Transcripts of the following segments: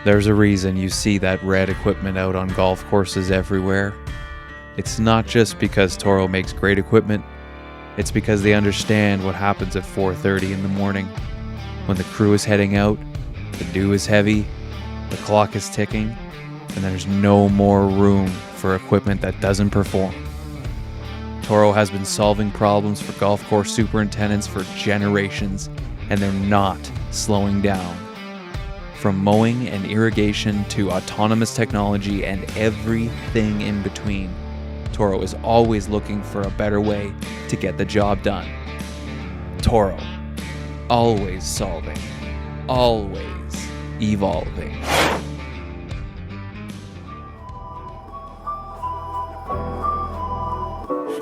There's a reason you see that red equipment out on golf courses everywhere. It's not just because Toro makes great equipment, it's because they understand what happens at 4:30 in the morning. When the crew is heading out, the dew is heavy, the clock is ticking, and there's no more room for equipment that doesn't perform. Toro has been solving problems for golf course superintendents for generations, and they're not slowing down. From mowing and irrigation to autonomous technology and everything in between, Toro is always looking for a better way to get the job done. Toro, always solving, always evolving.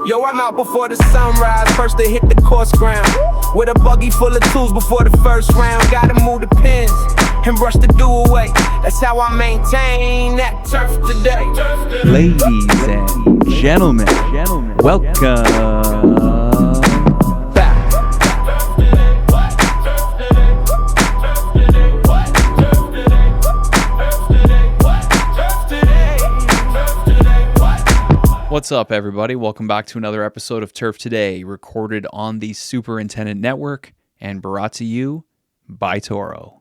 Yo, I'm out before the sunrise, first to hit the course ground. With a buggy full of tools before the first round. Gotta move the pins and brush the dew away. That's how I maintain that turf today. Ladies and gentlemen, welcome back. What's up, everybody? Welcome back to another episode of Turf Today, recorded on the Superintendent Network and brought to you by Toro.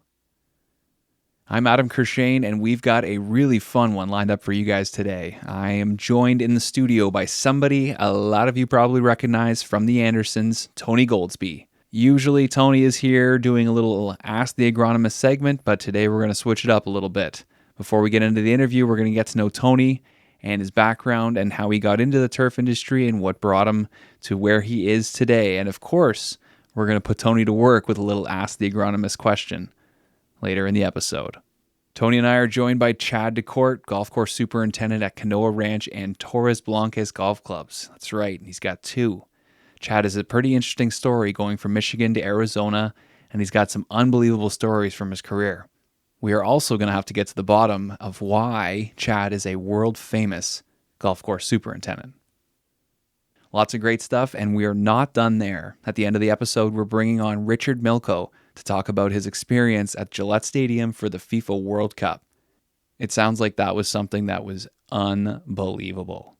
I'm Adam Kershane, and we've got a really fun one lined up for you guys today. I am joined in the studio by somebody a lot of you probably recognize from the Andersons, Tony Goldsby. Usually Tony is here doing a little Ask the Agronomist segment, but today we're going to switch it up a little bit. Before we get into the interview, we're going to get to know Tony and his background and how he got into the turf industry and what brought him to where he is today. And of course, we're going to put Tony to work with a little Ask the Agronomist question later in the episode. Tony and I are joined by Chad DeKorte, golf course superintendent at Canoa Ranch and Torres Blancas golf clubs. That's right, he's got two. Chad has a pretty interesting story going from Michigan to Arizona, and he's got some unbelievable stories from his career. We are also going to have to get to the bottom of why Chad is a world-famous golf course superintendent. Lots of great stuff, and we are not done there. At the end of the episode, we're bringing on Richard Milko to talk about his experience at Gillette Stadium for the FIFA World Cup. It sounds like that was something that was unbelievable.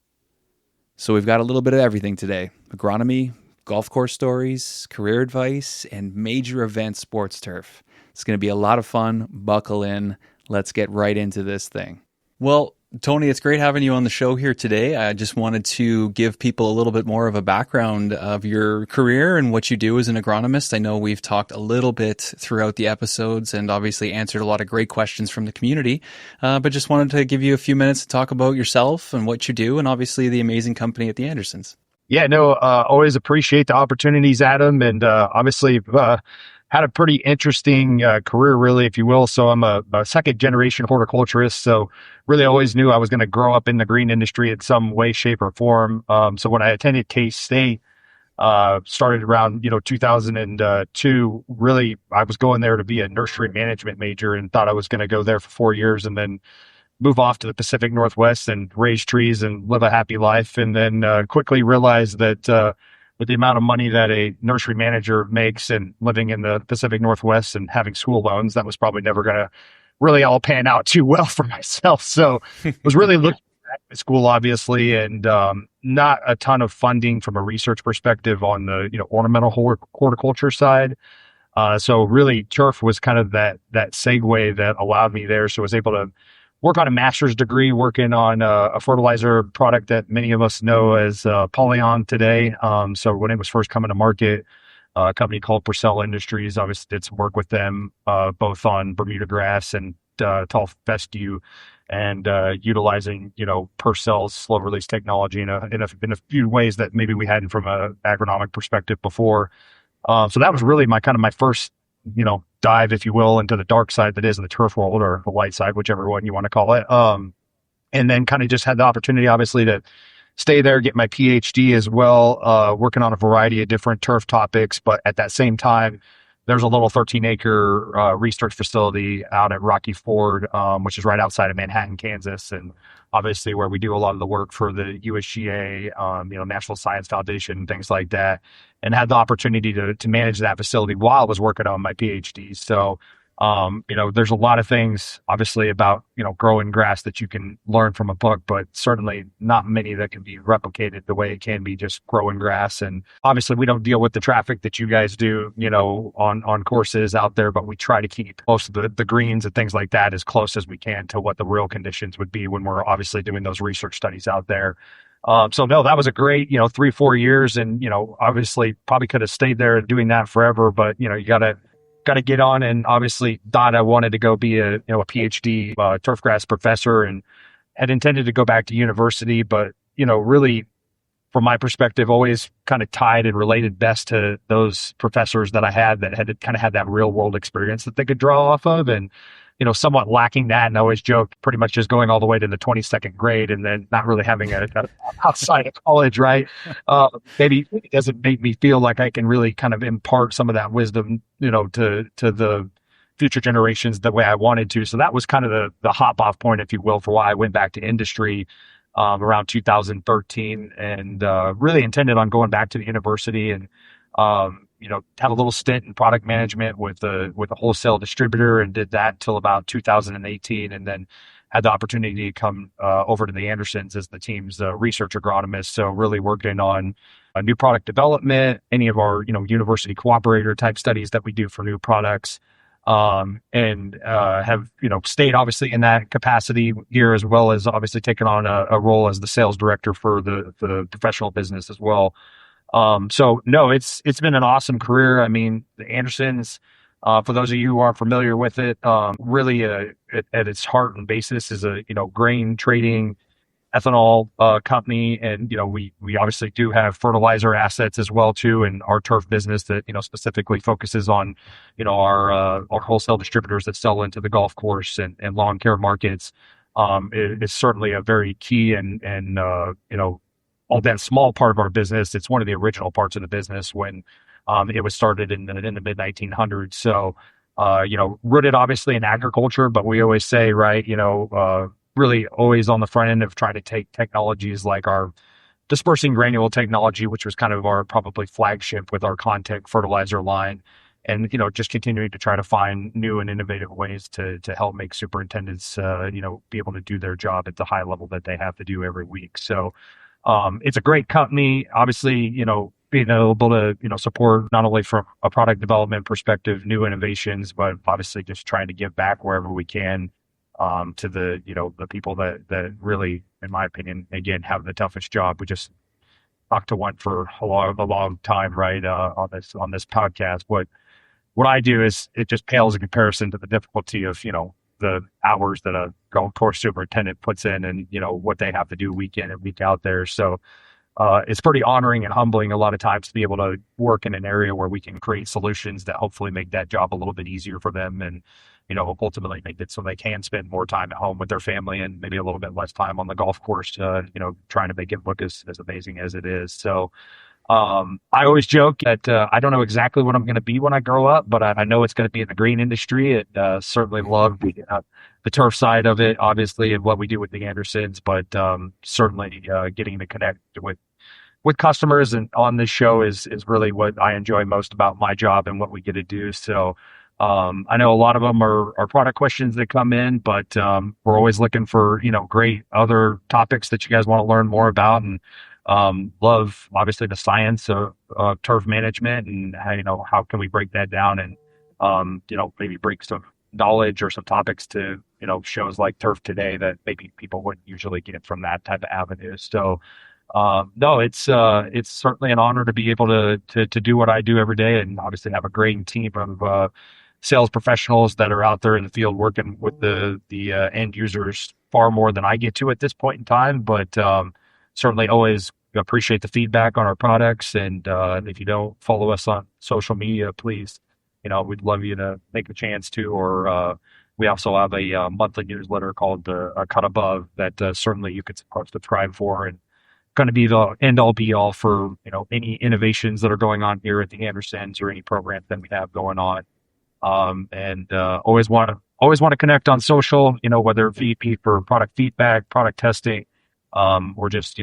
So we've got a little bit of everything today. Agronomy, golf course stories, career advice, and major event sports turf. It's going to be a lot of fun. Buckle in. Let's get right into this thing. Well, Tony, it's great having you on the show here today. I just wanted to give people a little bit more of a background of your career and what you do as an agronomist. I know we've talked a little bit throughout the episodes and obviously answered a lot of great questions from the community, but just wanted to give you a few minutes to talk about yourself and what you do and obviously the amazing company at the Andersons. Yeah, no, always appreciate the opportunities, Adam, and obviously had a pretty interesting career, really, if you will. So I'm a second-generation horticulturist, so really always knew I was going to grow up in the green industry in some way, shape, or form. So when I attended K-State, started around 2002, really, I was going there to be a nursery management major and thought I was going to go there for 4 years and then move off to the Pacific Northwest and raise trees and live a happy life. And then quickly realized that with the amount of money that a nursery manager makes and living in the Pacific Northwest and having school loans, that was probably never going to really all pan out too well for myself. So I was really looking at school, obviously, and not a ton of funding from a research perspective on the ornamental horticulture side. So really turf was kind of that segue that allowed me there. So I was able to work on a master's degree, working on a fertilizer product that many of us know as Polyon today. So when it was first coming to market, a company called Purcell Industries, obviously did some work with them, both on Bermuda grass and tall fescue, and utilizing Purcell's slow release technology in a few ways that maybe we hadn't from an agronomic perspective before. So that was really my first dive, if you will, into the dark side that is in the turf world, or the light side, whichever one you want to call it. And then kind of just had the opportunity, obviously, to stay there, get my PhD as well, working on a variety of different turf topics. But at that same time, there's a little 13-acre research facility out at Rocky Ford, which is right outside of Manhattan, Kansas, and obviously where we do a lot of the work for the USGA, National Science Foundation, things like that, and had the opportunity to manage that facility while I was working on my PhD. So There's a lot of things obviously about, growing grass that you can learn from a book, but certainly not many that can be replicated the way it can be just growing grass. And obviously we don't deal with the traffic that you guys do, on courses out there, but we try to keep most of the greens and things like that as close as we can to what the real conditions would be when we're obviously doing those research studies out there. So no, that was a great, 3-4 years, and, obviously probably could have stayed there doing that forever, but, you gotta get on. And obviously thought I wanted to go be a PhD turfgrass professor, and had intended to go back to university, but, really from my perspective, always kind of tied and related best to those professors that I had that had kind of had that real world experience that they could draw off of. And, somewhat lacking that. And I always joke pretty much just going all the way to the 22nd grade and then not really having a outside of college, right? Maybe it doesn't make me feel like I can really kind of impart some of that wisdom, to the future generations the way I wanted to. So that was kind of the hop off point, if you will, for why I went back to industry around 2013, and really intended on going back to the university, and had a little stint in product management with a wholesale distributor, and did that till about 2018, and then had the opportunity to come over to the Andersons as the team's research agronomist. So really working on new product development, any of our university cooperator type studies that we do for new products, and have stayed obviously in that capacity here, as well as obviously taken on a role as the sales director for the professional business as well. So no, it's been an awesome career. I mean, the Andersons, for those of you who aren't familiar with it, really at its heart and basis is a grain trading ethanol company, and we obviously do have fertilizer assets as well too, and our turf business that specifically focuses on our wholesale distributors that sell into the golf course and lawn care markets. Is certainly a very key and all that small part of our business. It's one of the original parts of the business when it was started in the mid 1900s. So, rooted obviously in agriculture, but we always say, right, really always on the front end of trying to take technologies like our dispersing granule technology, which was kind of our probably flagship with our Contact fertilizer line, and just continuing to try to find new and innovative ways to help make superintendents be able to do their job at the high level that they have to do every week. So it's a great company, obviously, being able to, support not only from a product development perspective, new innovations, but obviously just trying to give back wherever we can, to the, the people that really, in my opinion, again, have the toughest job. We just talked to one for a long time, right? On this podcast. What I do is, it just pales in comparison to the difficulty of, the hours that a golf course superintendent puts in, and what they have to do week in and week out there. So it's pretty honoring and humbling a lot of times to be able to work in an area where we can create solutions that hopefully make that job a little bit easier for them, and ultimately make it so they can spend more time at home with their family and maybe a little bit less time on the golf course, trying to make it look as amazing as it is. So I always joke that I don't know exactly what I'm going to be when I grow up, but I know it's going to be in the green industry. Certainly love the turf side of it, obviously, and what we do with the Andersons, but certainly getting to connect with customers and on this show is really what I enjoy most about my job and what we get to do. So I know a lot of them are product questions that come in, but we're always looking for great other topics that you guys want to learn more about, and love obviously the science of turf management, and how can we break that down, and maybe bring some knowledge or some topics to shows like Turf Today that maybe people wouldn't usually get from that type of avenue. So no, it's certainly an honor to be able to do what I do every day, and obviously have a great team of sales professionals that are out there in the field working with the end users far more than I get to at this point in time. But certainly always appreciate the feedback on our products. And if you don't follow us on social media, please, we'd love you to make a chance to. Or we also have a monthly newsletter called Cut Above that certainly you could subscribe for, and going to be the end all be all for any innovations that are going on here at the Andersons, or any programs that we have going on. And always want to connect on social, whether it be for product feedback, product testing, or just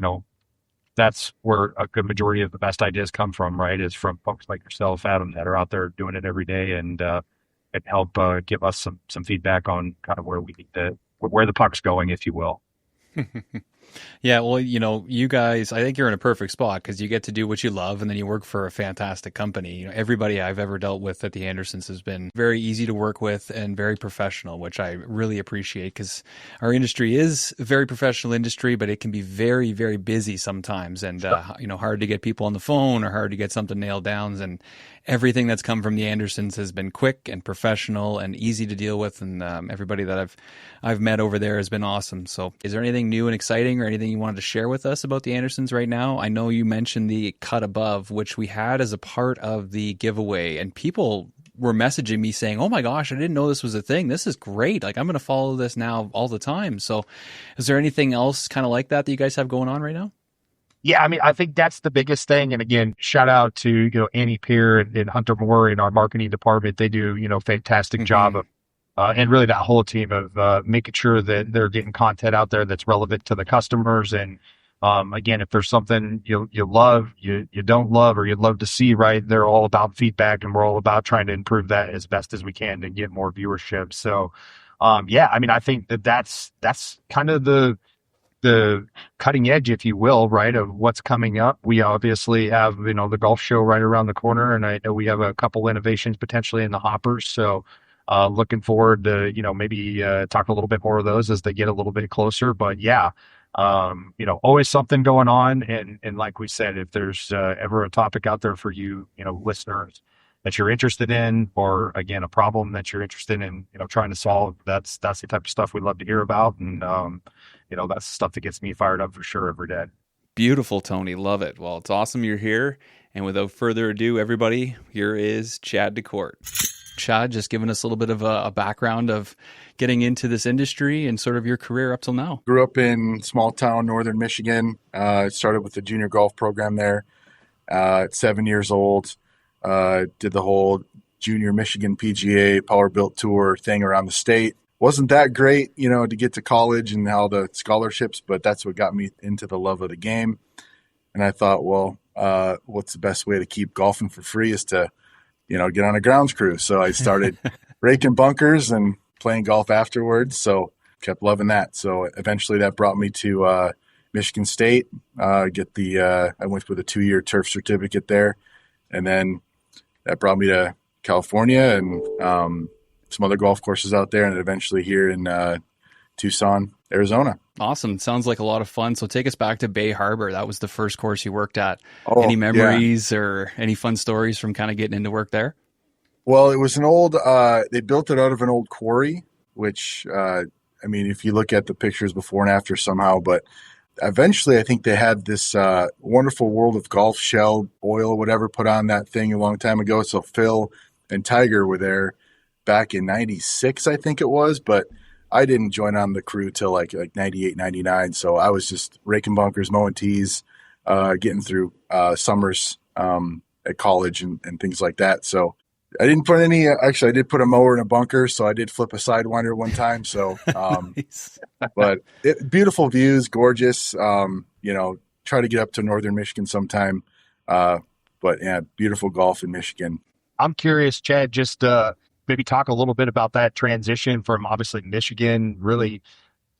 that's where a good majority of the best ideas come from, right? Is from folks like yourself, Adam, that are out there doing it every day. And and help give us some feedback on kind of where the puck's going, if you will. Yeah, well, you guys, I think you're in a perfect spot because you get to do what you love and then you work for a fantastic company. Everybody I've ever dealt with at the Andersons has been very easy to work with and very professional, which I really appreciate because our industry is a very professional industry, but it can be very, very busy sometimes and, hard to get people on the phone or hard to get something nailed down. And everything that's come from the Andersons has been quick and professional and easy to deal with. And everybody that I've met over there has been awesome. So is there anything new and exciting or anything you wanted to share with us about the Andersons right now? I know you mentioned the cut above, which we had as a part of the giveaway, and people were messaging me saying, oh my gosh, I didn't know this was a thing. This is great. Like, I'm going to follow this now all the time. So is there anything else kind of like that you guys have going on right now? Yeah, I mean, I think that's the biggest thing. And again, shout out to, Annie Peer and Hunter Moore in our marketing department. They do, fantastic job of, and really that whole team of making sure that they're getting content out there that's relevant to the customers. And again, if there's something you love, you don't love, or you'd love to see, right, they're all about feedback, and we're all about trying to improve that as best as we can to get more viewership. So, yeah, I mean, I think that's kind of the cutting edge, if you will, right, of what's coming up. We obviously have, the golf show right around the corner, and I know we have a couple innovations potentially in the hoppers. So looking forward to, maybe talk a little bit more of those as they get a little bit closer. But yeah, always something going on. And like we said, if there's ever a topic out there for you, listeners that you're interested in, or again, a problem that you're interested in, trying to solve, that's the type of stuff we love to hear about. And, that's the stuff that gets me fired up for sure every day. Beautiful, Tony. Love it. Well, it's awesome you're here. And without further ado, everybody, here is Chad DeKorte. Chad, just giving us a little bit of a background of getting into this industry and sort of your career up till now. Grew up in small town, northern Michigan. Started with the junior golf program there at 7 years old. Did the whole junior Michigan PGA Power Built Tour thing around the state. Wasn't that great, to get to college and all the scholarships, but that's what got me into the love of the game. And I thought, well, what's the best way to keep golfing for free is to, get on a grounds crew. So I started raking bunkers and playing golf afterwards. So kept loving that. So eventually that brought me to Michigan State, I went with a 2-year turf certificate there. And then that brought me to California and some other golf courses out there, and eventually here in Tucson, Arizona. Awesome. Sounds like a lot of fun. So take us back to Bay Harbor. That was the first course you worked at. Any memories or any fun stories from kind of getting into work there? Well, it was an old, they built it out of an old quarry, which, if you look at the pictures before and after somehow, but eventually I think they had this wonderful World of Golf shell oil, whatever, put on that thing a long time ago. So Phil and Tiger were there back in 96, I think it was, but I didn't join on the crew till like 98, 99. So I was just raking bunkers, mowing tees, getting through summers at college and things like that. So I didn't put I did put a mower in a bunker. So I did flip a Sidewinder one time. So, Nice. but beautiful views, gorgeous, try to get up to northern Michigan sometime. But yeah, beautiful golf in Michigan. I'm curious, Chad, just maybe talk a little bit about that transition from obviously Michigan, really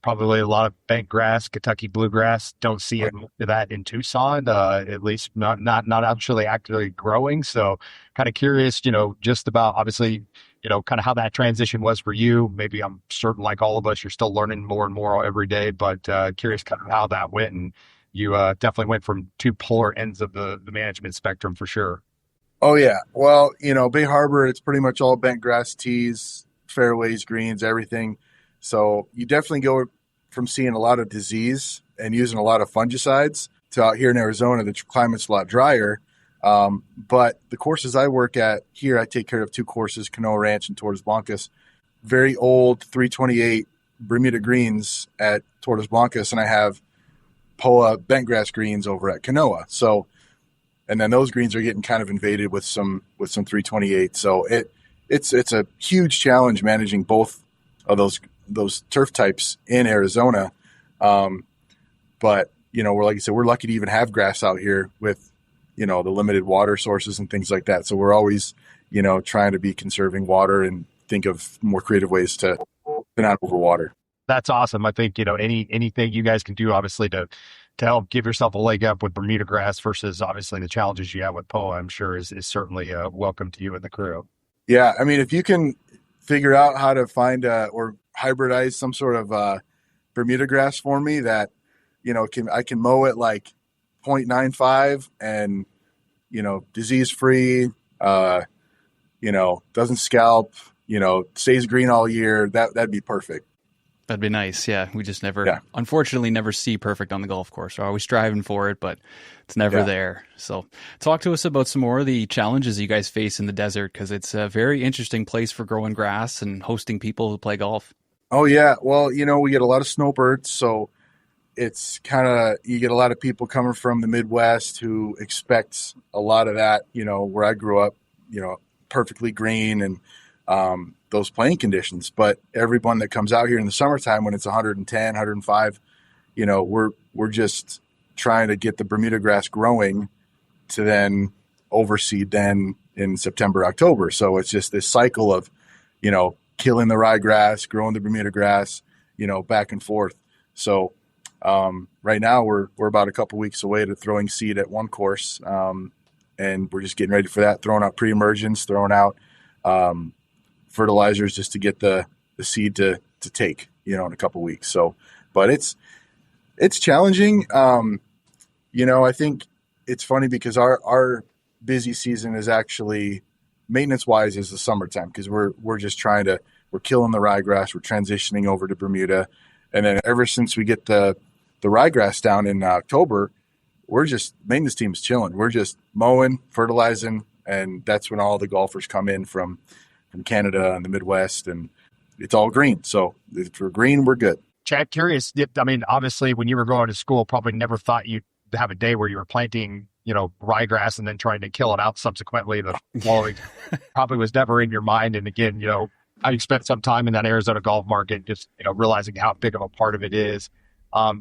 probably a lot of bent grass, Kentucky bluegrass. Don't see that in Tucson, at least not actually actively growing. So kind of curious, just about obviously, kind of how that transition was for you. Maybe I'm certain, like all of us, you're still learning more and more every day, but curious kind of how that went. And you definitely went from two polar ends of the management spectrum for sure. Oh, yeah. Well, Bay Harbor, it's pretty much all bent grass tees, fairways, greens, everything. So you definitely go from seeing a lot of disease and using a lot of fungicides to out here in Arizona, the climate's a lot drier. But the courses I work at here, I take care of 2 courses, Canoa Ranch and Torres Blancas. Very old 328 Bermuda greens at Torres Blancas, and I have POA bent grass greens over at Canoa. So, and then those greens are getting kind of invaded with some 328. So it's a huge challenge managing both of those turf types in Arizona. But we're, like I said, we're lucky to even have grass out here with, the limited water sources and things like that. So we're always, trying to be conserving water and think of more creative ways to not overwater. That's awesome. I think, anything you guys can do, obviously, to help give yourself a leg up with Bermuda grass versus obviously the challenges you have with POA, I'm sure is certainly welcome to you and the crew. Yeah. I mean, if you can figure out how to find or hybridize some sort of Bermuda grass for me that, I can mow it like 0.95 and, disease free, doesn't scalp, stays green all year. That'd be perfect. That'd be nice. Yeah. We just unfortunately never see perfect on the golf course. We're always striving for it, but it's never there. So talk to us about some more of the challenges you guys face in the desert, because it's a very interesting place for growing grass and hosting people who play golf. Oh, yeah. Well, we get a lot of snowbirds. So it's you get a lot of people coming from the Midwest who expect a lot of that, where I grew up, perfectly green and those playing conditions. But everyone that comes out here in the summertime when it's 110, 105, we're just trying to get the Bermuda grass growing to then overseed then in September, October. So it's just this cycle of, killing the ryegrass, growing the Bermuda grass, back and forth. So right now we're about a couple weeks away to throwing seed at one course. And we're just getting ready for that, throwing out pre-emergence, throwing out fertilizers just to get the seed to take, in a couple weeks. So, but it's challenging. I think it's funny because our busy season is actually maintenance wise is the summertime, because we're just we're killing the ryegrass. We're transitioning over to Bermuda. And then ever since we get the ryegrass down in October, maintenance team's chilling. We're just mowing, fertilizing, and that's when all the golfers come in from Canada and the Midwest, and it's all green. So if we're green, we're good. Chad, curious, obviously when you were going to school, probably never thought you'd have a day where you were planting, ryegrass and then trying to kill it out subsequently the following. Probably was never in your mind. And again, I spent some time in that Arizona golf market, just, realizing how big of a part of it is.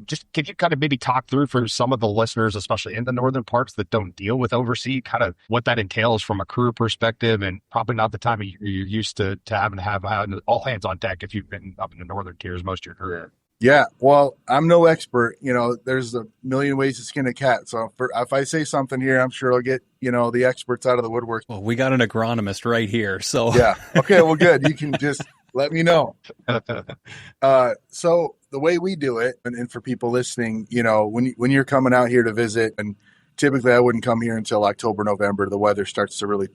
Just can you kind of maybe talk through for some of the listeners, especially in the northern parts that don't deal with overseed, kind of what that entails from a crew perspective, and probably not the time you're used to having to have all hands on deck if you've been up in the northern tiers most of your career. Yeah, well, I'm no expert. There's a million ways to skin a cat. So if I say something here, I'm sure I'll get, the experts out of the woodwork. Well, we got an agronomist right here. So yeah. Okay, well, good. You can just let me know. So the way we do it, and for people listening, when you're coming out here to visit, and typically I wouldn't come here until October, November, the weather starts to really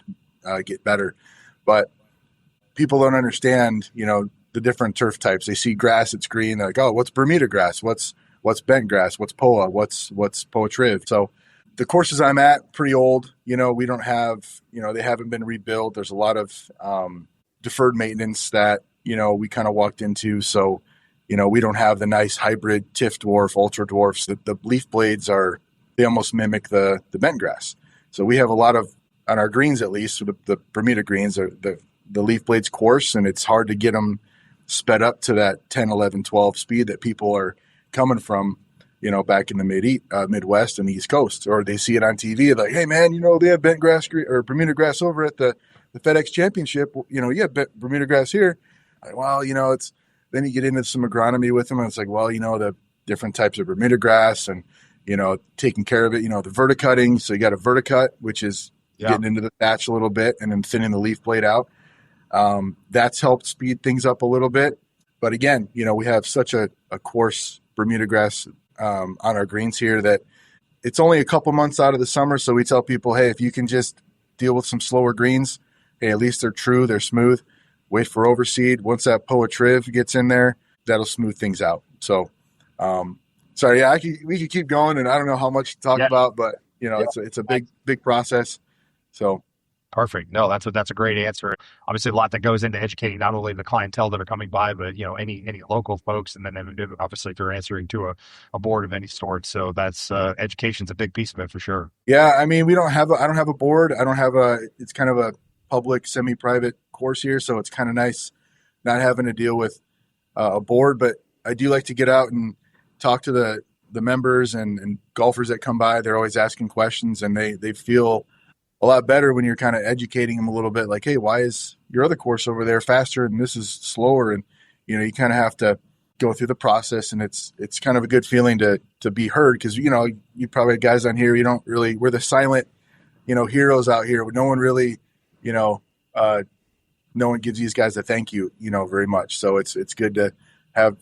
get better. But people don't understand, the different turf types. They see grass, it's green. They're like, oh, what's Bermuda grass? What's bent grass? What's POA? What's POA triv? So the courses I'm at, pretty old. We don't have, they haven't been rebuilt. There's a lot of deferred maintenance that, we kind of walked into. So, we don't have the nice hybrid TIF dwarf, ultra dwarfs. The leaf blades they almost mimic the bent grass. So we have a lot of, on our greens at least, the Bermuda greens, the leaf blades coarse, and it's hard to get them sped up to that 10, 11, 12 speed that people are coming from, back in the Midwest and the East Coast, or they see it on TV. Like, hey man, they have bent grass or Bermuda grass over at the FedEx Championship. You have Bermuda grass here. Like, well, it's, then you get into some agronomy with them, and it's like, well, the different types of Bermuda grass and, taking care of it, the verticutting. So you got a verticut, which is getting into the thatch a little bit and then thinning the leaf blade out. That's helped speed things up a little bit. But again, we have such a coarse Bermuda grass on our greens here that it's only a couple months out of the summer. So we tell people, hey, if you can just deal with some slower greens, hey, at least they're true, they're smooth. Wait for overseed. Once that POA triv gets in there, that'll smooth things out. So, sorry, yeah, we could keep going, and I don't know how much to talk about, but it's a big process. So. Perfect. No, that's a great answer. Obviously, a lot that goes into educating not only the clientele that are coming by, but any local folks, and then obviously if you're answering to a board of any sort. So that's education's a big piece of it for sure. Yeah, I mean, I don't have a board. It's kind of a public semi-private course here, so it's kind of nice not having to deal with a board. But I do like to get out and talk to the members and golfers that come by. They're always asking questions, and they feel a lot better when you're kind of educating them a little bit, like, hey, why is your other course over there faster and this is slower. And, you kind of have to go through the process, and it's kind of a good feeling to be heard. Cause you probably had guys on here, we're the silent, heroes out here. No one really, no one gives these guys a thank you, very much. So it's good to have,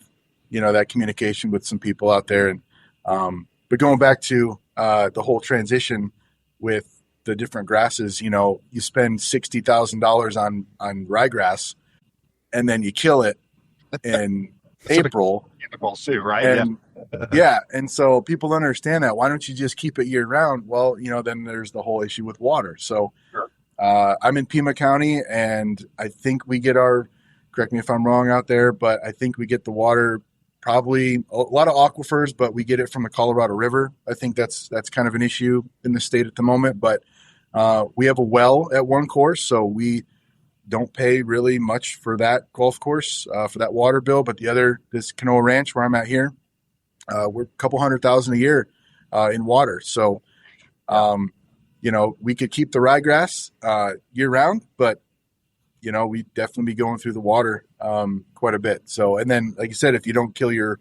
that communication with some people out there. And, but going back to, the whole transition with the different grasses, you spend $60,000 on ryegrass and then you kill it in April. Chemicals too, right? And, yeah. And so people understand that. Why don't you just keep it year round? Well, then there's the whole issue with water. So sure. I'm in Pima County, and I think we get correct me if I'm wrong out there, but I think we get the water probably a lot of aquifers, but we get it from the Colorado River. I think that's kind of an issue in the state at the moment, but we have a well at one course, so we don't pay really much for that golf course, for that water bill. But this Canoa Ranch where I'm at here, we're a couple $100,000 a year in water. So, we could keep the ryegrass year round, but we'd definitely be going through the water quite a bit. So, and then, like you said, if you don't kill your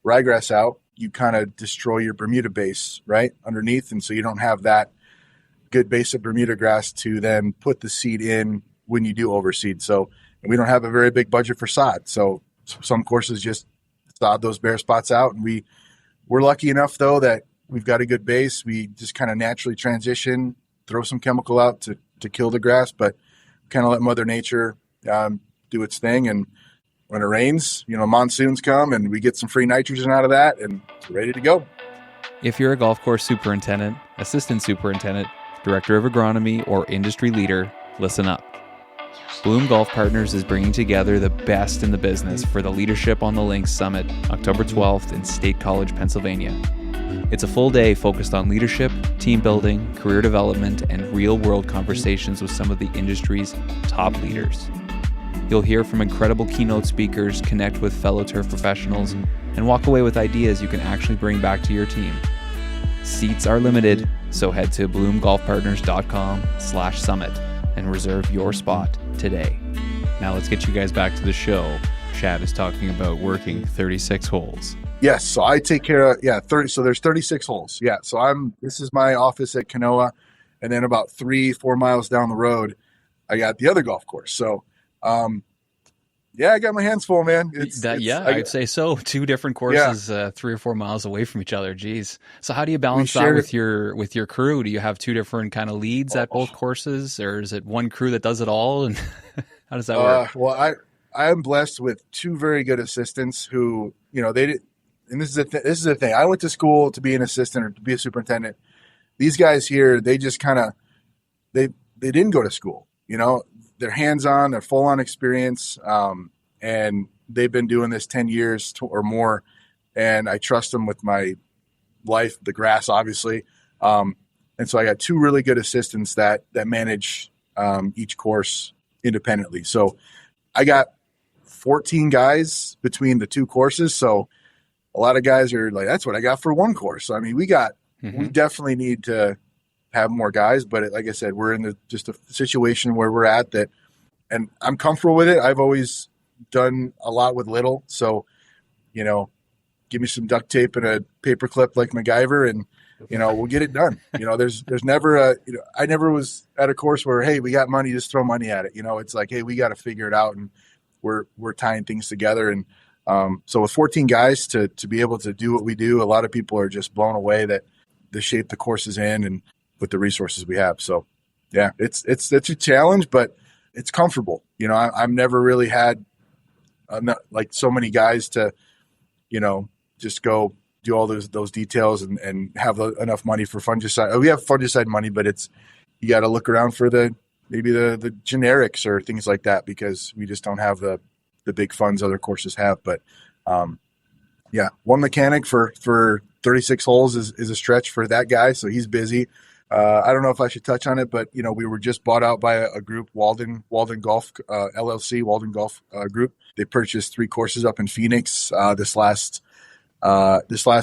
ryegrass out, you kind of destroy your Bermuda base right underneath, and so you don't have that good base of Bermuda grass to then put the seed in when you do overseed. So, and we don't have a very big budget for sod. So some courses just sod those bare spots out. And we're lucky enough though that we've got a good base. We just kind of naturally transition, throw some chemical out to kill the grass, but kind of let Mother Nature do its thing. And when it rains, monsoons come and we get some free nitrogen out of that and it's ready to go. If you're a golf course superintendent, assistant superintendent, director of agronomy, or industry leader, listen up. Bloom Golf Partners is bringing together the best in the business for the Leadership on the Links Summit, October 12th in State College, Pennsylvania. It's a full day focused on leadership, team building, career development, and real-world conversations with some of the industry's top leaders. You'll hear from incredible keynote speakers, connect with fellow turf professionals, and walk away with ideas you can actually bring back to your team. Seats are limited, so head to bloomgolfpartners.com/summit and reserve your spot today. Now let's get you guys back to the show. Chad is talking about working 36 holes. Yes, so I take care of 30. So there's 36 holes. Yeah, so this is my office at Canoa, and then about 3-4 miles down the road, I got the other golf course. So, I got my hands full, man. I'd say so. Two different courses, 3 or 4 miles away from each other. Geez. So how do you balance that with your crew? Do you have two different kind of leads at both courses, or is it one crew that does it all? And how does that work? Well, I am blessed with two very good assistants who, they did. And this is the thing. I went to school to be an assistant or to be a superintendent. These guys here, they just kind of, they didn't go to school. They're hands-on, they're full-on experience, and they've been doing this 10 years or more. And I trust them with my life, the grass, obviously. And so I got two really good assistants that manage each course independently. So I got 14 guys between the two courses. So a lot of guys are like, that's what I got for one course. So, I mean, we definitely need to have more guys, but like I said, we're in just a situation where we're at that, and I'm comfortable with it. I've always done a lot with little. So, give me some duct tape and a paper clip like MacGyver and, we'll get it done. There's never I never was at a course where, hey, we got money, just throw money at it. It's like, hey, we got to figure it out, and we're tying things together. And so with 14 guys to be able to do what we do, a lot of people are just blown away that the shape the course is in and with the resources we have. So yeah, it's a challenge, but it's comfortable. I've never really had like so many guys to, just go do all those details and have enough money for fungicide. We have fungicide money, but you got to look around for maybe the generics or things like that, because we just don't have the big funds other courses have. But one mechanic for 36 holes is a stretch for that guy. So he's busy. I don't know if I should touch on it, but we were just bought out by a group, Walden Golf LLC, Walden Golf Group. They purchased 3 courses up in Phoenix this last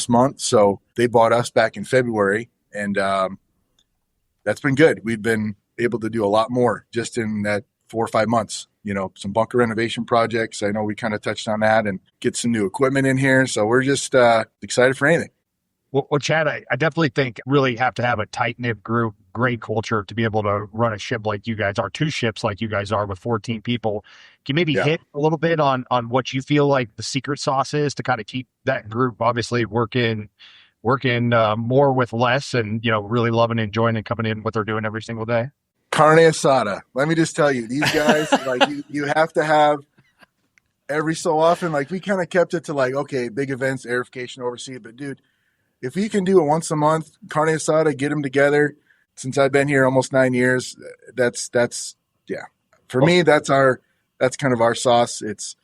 month. So they bought us back in February, and that's been good. We've been able to do a lot more just in that 4 or 5 months. Some bunker renovation projects. I know we kind of touched on that, and get some new equipment in here. So we're just excited for anything. Well, Chad, I definitely think really have to have a tight-knit group, great culture to be able to run a ship like you guys are, 2 ships like you guys are with 14 people. Can you maybe hit a little bit on what you feel like the secret sauce is to kind of keep that group obviously working more with less and, really loving and enjoying and coming in what they're doing every single day? Carne asada. Let me just tell you, these guys, like you have to have every so often, like we kind of kept it to like, okay, big events, airification, overseas, but dude, if we can do it once a month, carne asada, get them together. Since I've been here almost 9 years, that's for me, that's kind of our sauce. It's,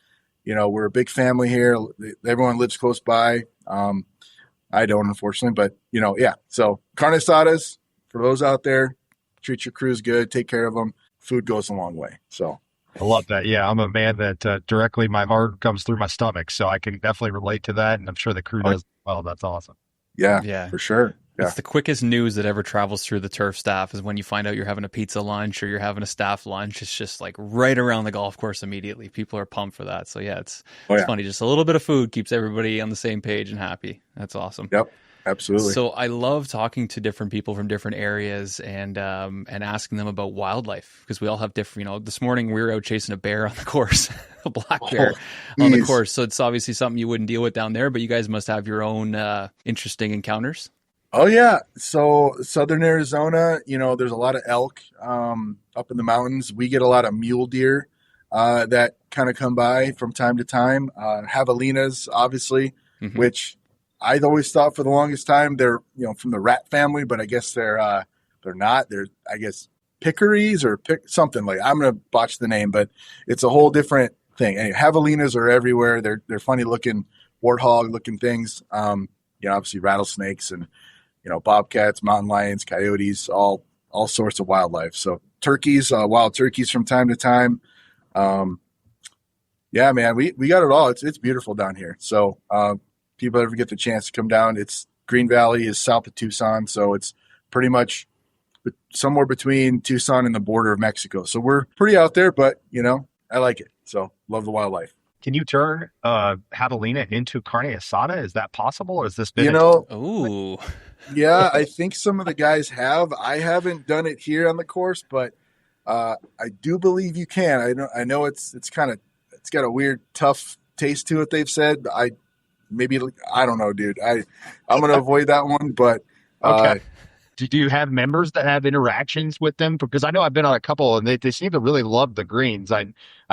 we're a big family here. Everyone lives close by. I don't, unfortunately, but so carne asadas for those out there, treat your crews good, take care of them. Food goes a long way. So I love that. Yeah, I'm a man that directly my heart comes through my stomach, so I can definitely relate to that, and I'm sure the crew does as well. That's awesome. Yeah, for sure. Yeah. It's the quickest news that ever travels through the turf staff is when you find out you're having a pizza lunch or you're having a staff lunch. It's just like right around the golf course immediately. People are pumped for that. So yeah, it's funny. Just a little bit of food keeps everybody on the same page and happy. That's awesome. Yep. Absolutely. So I love talking to different people from different areas and asking them about wildlife, because we all have different, this morning we were out chasing a bear on the course, a black bear on the course. So it's obviously something you wouldn't deal with down there, but you guys must have your own interesting encounters. Oh yeah. So Southern Arizona, there's a lot of elk up in the mountains. We get a lot of mule deer that kind of come by from time to time. Javelinas, obviously, which I'd always thought for the longest time they're, from the rat family, but I guess they're not. They're, I guess, piccaries or something like. I'm gonna botch the name, but it's a whole different thing. Anyway, javelinas are everywhere. They're funny looking, warthog looking things. Obviously rattlesnakes and bobcats, mountain lions, coyotes, all sorts of wildlife. So turkeys, wild turkeys from time to time. Yeah, man, we got it all. It's beautiful down here. So people ever get the chance to come down, Green Valley is south of Tucson, so it's pretty much somewhere between Tucson and the border of Mexico. So we're pretty out there, but I like it. So love the wildlife. Can you turn javelina into carne asada? Is that possible, or is this been Ooh. Yeah, I think some of the guys have. I haven't done it here on the course, but I do believe you can. I know it's got a weird, tough taste to it. They've said. I don't know, dude. I'm gonna avoid that one. But okay. Do you have members that have interactions with them? Because I know I've been on a couple, and they seem to really love the greens. I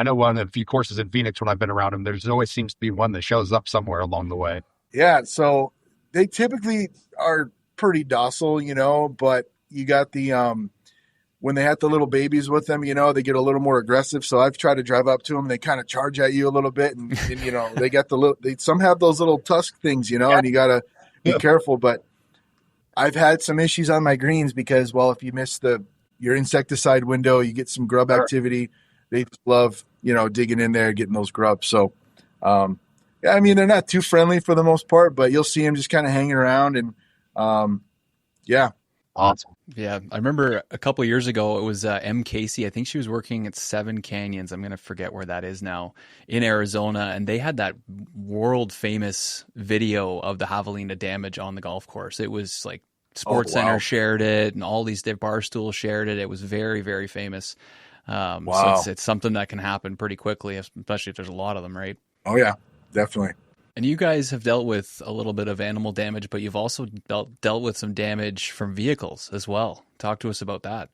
know on a few courses in Phoenix when I've been around them, there's always seems to be one that shows up somewhere along the way. Yeah, so they typically are pretty docile, but you got the when they have the little babies with them, they get a little more aggressive. So I've tried to drive up to them, and they kind of charge at you a little bit, and they got some have those little tusk things, and you gotta be careful. But I've had some issues on my greens because, if you miss your insecticide window, you get some grub activity. They love, digging in there, getting those grubs. So, they're not too friendly for the most part, but you'll see them just kind of hanging around and, Awesome. Yeah. I remember a couple of years ago, it was M. Casey. I think she was working at Seven Canyons. I'm going to forget where that is now, in Arizona. And they had that world famous video of the javelina damage on the golf course. It was like Sports Center shared it, and all these Barstool shared it. It was very, very famous. So it's something that can happen pretty quickly, especially if there's a lot of them, right? Oh yeah, definitely. And you guys have dealt with a little bit of animal damage, but you've also dealt with some damage from vehicles as well. Talk to us about that.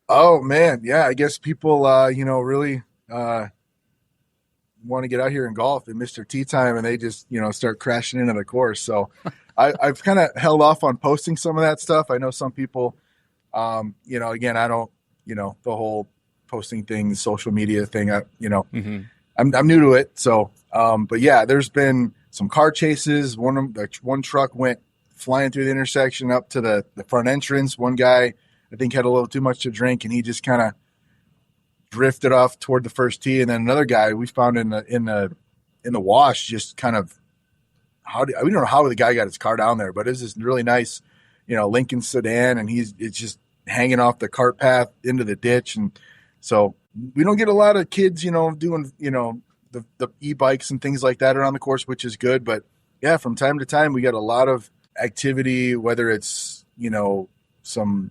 Oh man, yeah. I guess people, really want to get out here and golf. They miss their tee time, and they just, start crashing into the course. So I've kind of held off on posting some of that stuff. I know some people, again, I don't, the whole posting things, social media thing. I'm new to it. So, but yeah, there's been some car chases. One truck went flying through the intersection up to the front entrance. One guy, I think, had a little too much to drink, and he just kind of drifted off toward the first tee. And then another guy we found in the wash, just kind of, we don't know how the guy got his car down there, but it's this really nice, Lincoln sedan, and it's just hanging off the cart path into the ditch. And So we don't get a lot of kids, doing, the e-bikes and things like that around the course, which is good. But yeah, from time to time, we got a lot of activity, whether it's, some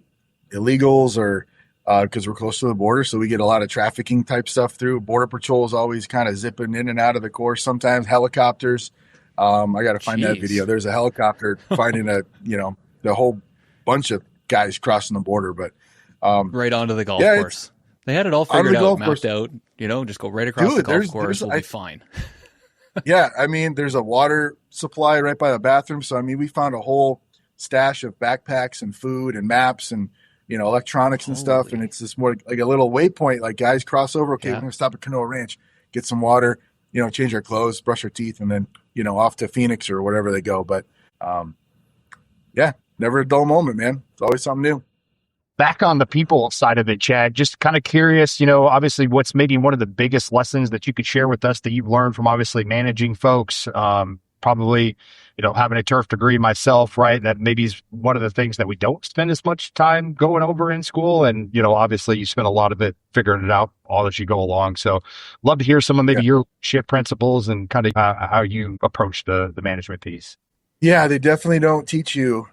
illegals or because we're close to the border. So we get a lot of trafficking type stuff through. Border Patrol is always kind of zipping in and out of the course. Sometimes helicopters. I got to find that video. There's a helicopter finding the whole bunch of guys crossing the border, but right onto the golf course. They had it all figured out, mapped out, just go right across the golf course. We'll be fine. Yeah. I mean, there's a water supply right by the bathroom. So, I mean, we found a whole stash of backpacks and food and maps and, electronics and stuff. And it's just more like a little waypoint, like guys cross over. Okay, we're going to stop at Canoa Ranch, get some water, change our clothes, brush our teeth, and then, off to Phoenix or wherever they go. But, yeah, never a dull moment, man. It's always something new. Back on the people side of it, Chad, just kind of curious, obviously what's maybe one of the biggest lessons that you could share with us that you've learned from obviously managing folks, probably, having a turf degree myself, right? That maybe is one of the things that we don't spend as much time going over in school. And, obviously you spend a lot of it figuring it out all as you go along. So love to hear some of maybe your leadership principles and kind of how you approach the management piece. Yeah, they definitely don't teach you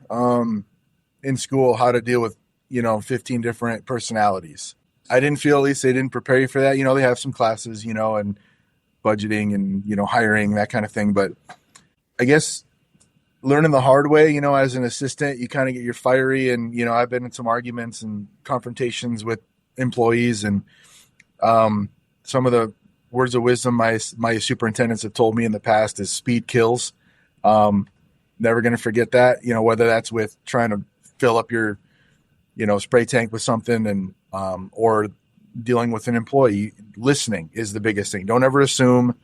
in school how to deal with 15 different personalities. I didn't feel, at least they didn't prepare you for that. They have some classes, and budgeting and, hiring, that kind of thing. But I guess learning the hard way, as an assistant, you kind of get your fiery and, I've been in some arguments and confrontations with employees and some of the words of wisdom my superintendents have told me in the past is speed kills. Never going to forget that, whether that's with trying to fill up your spray tank with something and, or dealing with an employee. Listening is the biggest thing. Don't ever assume,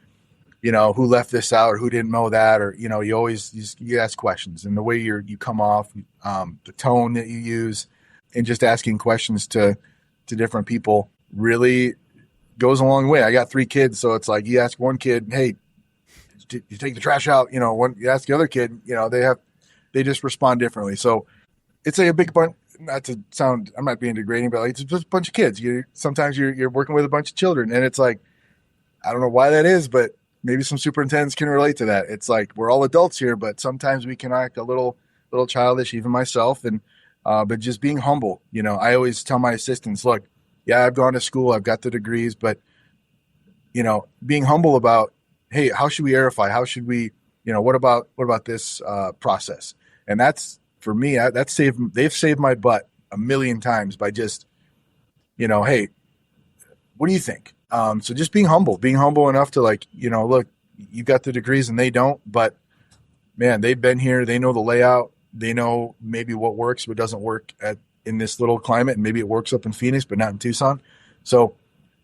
who left this out or who didn't know that, or, you ask questions, and the way you come off, the tone that you use, and just asking questions to different people really goes a long way. I got 3 kids. So it's like, you ask one kid, hey, you take the trash out, you ask the other kid, they just respond differently. So it's like a big bunch. Not to sound, I'm not being degrading, but it's just a bunch of kids. Sometimes you're working with a bunch of children, and it's like, I don't know why that is, but maybe some superintendents can relate to that. It's like, we're all adults here, but sometimes we can act a little childish, even myself. And, but just being humble, I always tell my assistants, look, yeah, I've gone to school, I've got the degrees, but, being humble about, hey, how should we aerify? How should we, what about this process? And that's, for me, they've saved my butt a million times by just, hey, what do you think? So just being humble enough to look, you got the degrees and they don't, but man, they've been here. They know the layout. They know maybe what works, what doesn't work in this little climate. And maybe it works up in Phoenix, but not in Tucson. So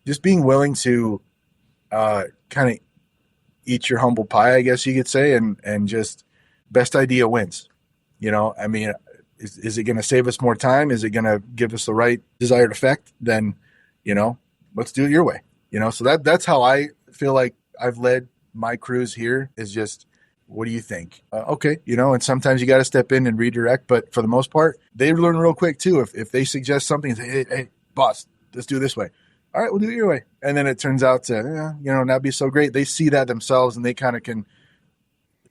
just being willing to kind of eat your humble pie, I guess you could say, and just best idea wins. I mean, is it going to save us more time? Is it going to give us the right desired effect? Then, let's do it your way. So that's how I feel like I've led my crews here, is just, what do you think? Okay. And sometimes you got to step in and redirect, but for the most part, they learn real quick too. If they suggest something, say, hey, boss, let's do it this way. All right, we'll do it your way. And then it turns out to, not be so great. They see that themselves, and they kind of can,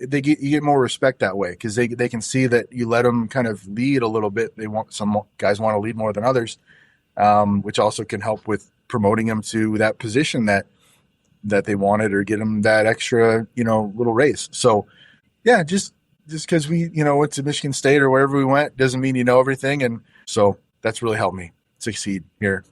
you get more respect that way, because they can see that you let them kind of lead a little bit. Some guys want to lead more than others, which also can help with promoting them to that position that they wanted, or get them that extra, little raise. So yeah, just because we, went to Michigan State or wherever we went doesn't mean you know everything. And so that's really helped me succeed here.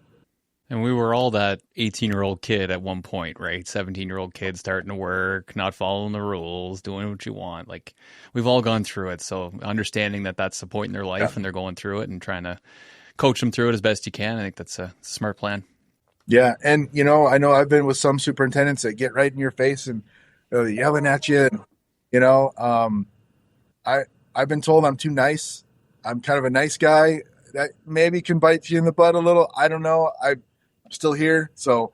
And we were all that 18-year-old kid at one point, right? 17-year-old kid starting to work, not following the rules, doing what you want. Like, we've all gone through it. So understanding that that's the point in their life, and they're going through it, and trying to coach them through it as best you can, I think that's a smart plan. Yeah. And, I know I've been with some superintendents that get right in your face and yelling at you. And, I've been told I'm too nice. I'm kind of a nice guy. That maybe can bite you in the butt a little. I don't know. I'm still here. So,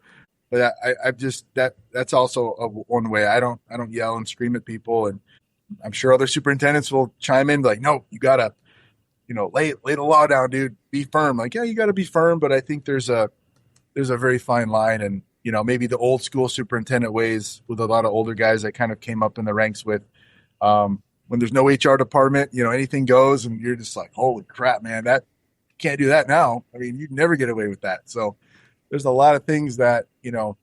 but I've just, that's also one way. I don't yell and scream at people. And I'm sure other superintendents will chime in like, no, you gotta, lay the law down, dude. Be firm. Like, yeah, you gotta be firm. But I think there's a there's a very fine line, and maybe the old school superintendent ways with a lot of older guys that kind of came up in the ranks with. When there's no HR department, anything goes, and you're just like, holy crap, man, that can't do that now. I mean, you'd never get away with that. So there's a lot of things that, you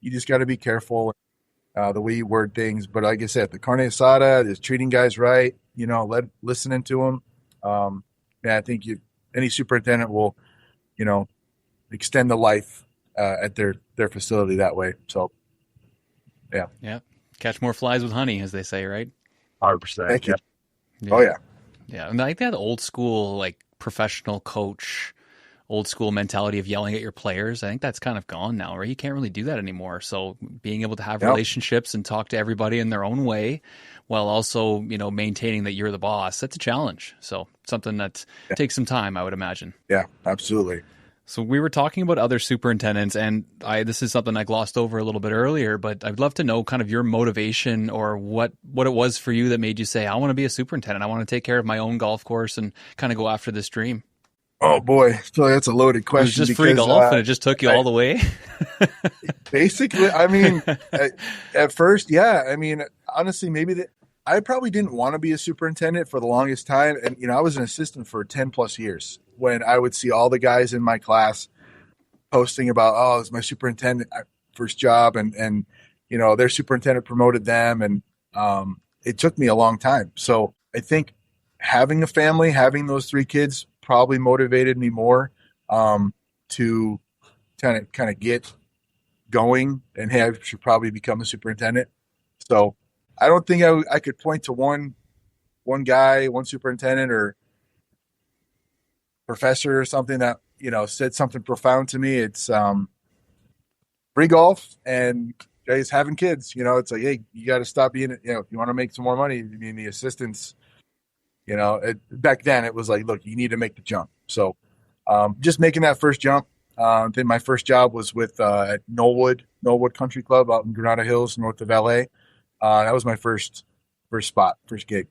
just got to be careful the way you word things. But like I said, the carne asada is treating guys right, listening to them. I think any superintendent will, extend the life at their facility that way. So, yeah. Yeah. Catch more flies with honey, as they say, right? 100%. Thank you. Yeah. Oh, yeah. Yeah. And I like that old school, like professional coach, old school mentality of yelling at your players. I think that's kind of gone now, right? You can't really do that anymore. So being able to have relationships and talk to everybody in their own way while also, maintaining that you're the boss, that's a challenge. So something that takes some time, I would imagine. Yeah, absolutely. So we were talking about other superintendents, and this is something I glossed over a little bit earlier, but I'd love to know kind of your motivation or what it was for you that made you say, I want to be a superintendent. I want to take care of my own golf course and kind of go after this dream. Oh boy, so that's a loaded question. It was just free golf, and it just took you all the way. Basically, I mean, at first, yeah. I mean, honestly, I probably didn't want to be a superintendent for the longest time, and I was an assistant for 10 plus years. When I would see all the guys in my class posting about, oh, it's my superintendent first job, and their superintendent promoted them, and it took me a long time. So I think having a family, having those 3 kids, probably motivated me more to kind of get going, and hey, I should probably become a superintendent. So I don't think I could point to one guy, one superintendent or professor or something that said something profound to me. It's free golf and guys having kids. It's like, hey, you got to stop being if you want to make some more money, being the assistants. Back then it was like, look, you need to make the jump. So just making that first jump. Then my first job was with at Knollwood Country Club out in Granada Hills, north of LA. That was my first gig.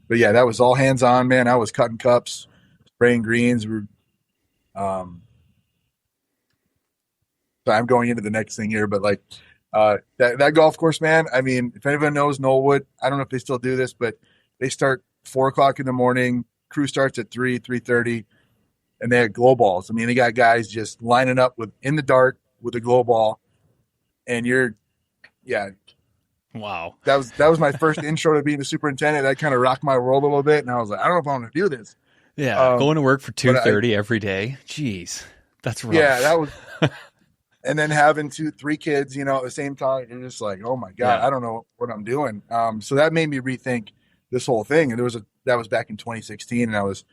But yeah, that was all hands on, man. I was cutting cups, spraying greens. So I'm going into the next thing here, but like that golf course, man. I mean, if anyone knows Knollwood, I don't know if they still do this, but they start 4:00 in the morning. Crew starts at 3:30, and they have glow balls. I mean, they got guys just lining up in the dark with a glow ball, and wow. That was my first intro to being a superintendent. That kind of rocked my world a little bit, and I was like, I don't know if I want to do this. Yeah, going to work for 2:30 every day. Jeez, that's rough. Yeah, that was. And then having 2-3 kids, at the same time, you're just like, oh my God, I don't know what I'm doing. So that made me rethink this whole thing. And that was back in 2016, and I was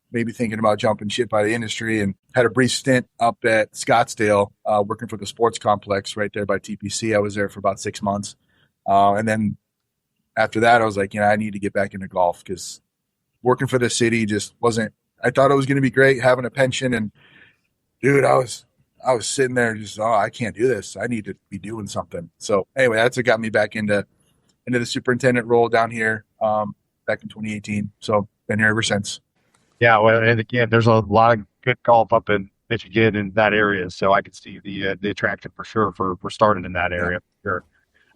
maybe thinking about jumping ship by the industry, and had a brief stint up at Scottsdale, working for the sports complex right there by TPC. I was there for about 6 months. And then after that, I was like, I need to get back into golf, because working for the city just wasn't, I thought it was going to be great having a pension. And dude, I was sitting there just, I can't do this. I need to be doing something. So anyway, that's what got me back into the superintendent role down here back in 2018. So been here ever since. Yeah, well, and again, there's a lot of good golf up in Michigan in that area, so I could see the attraction for sure for starting in that area. Sure.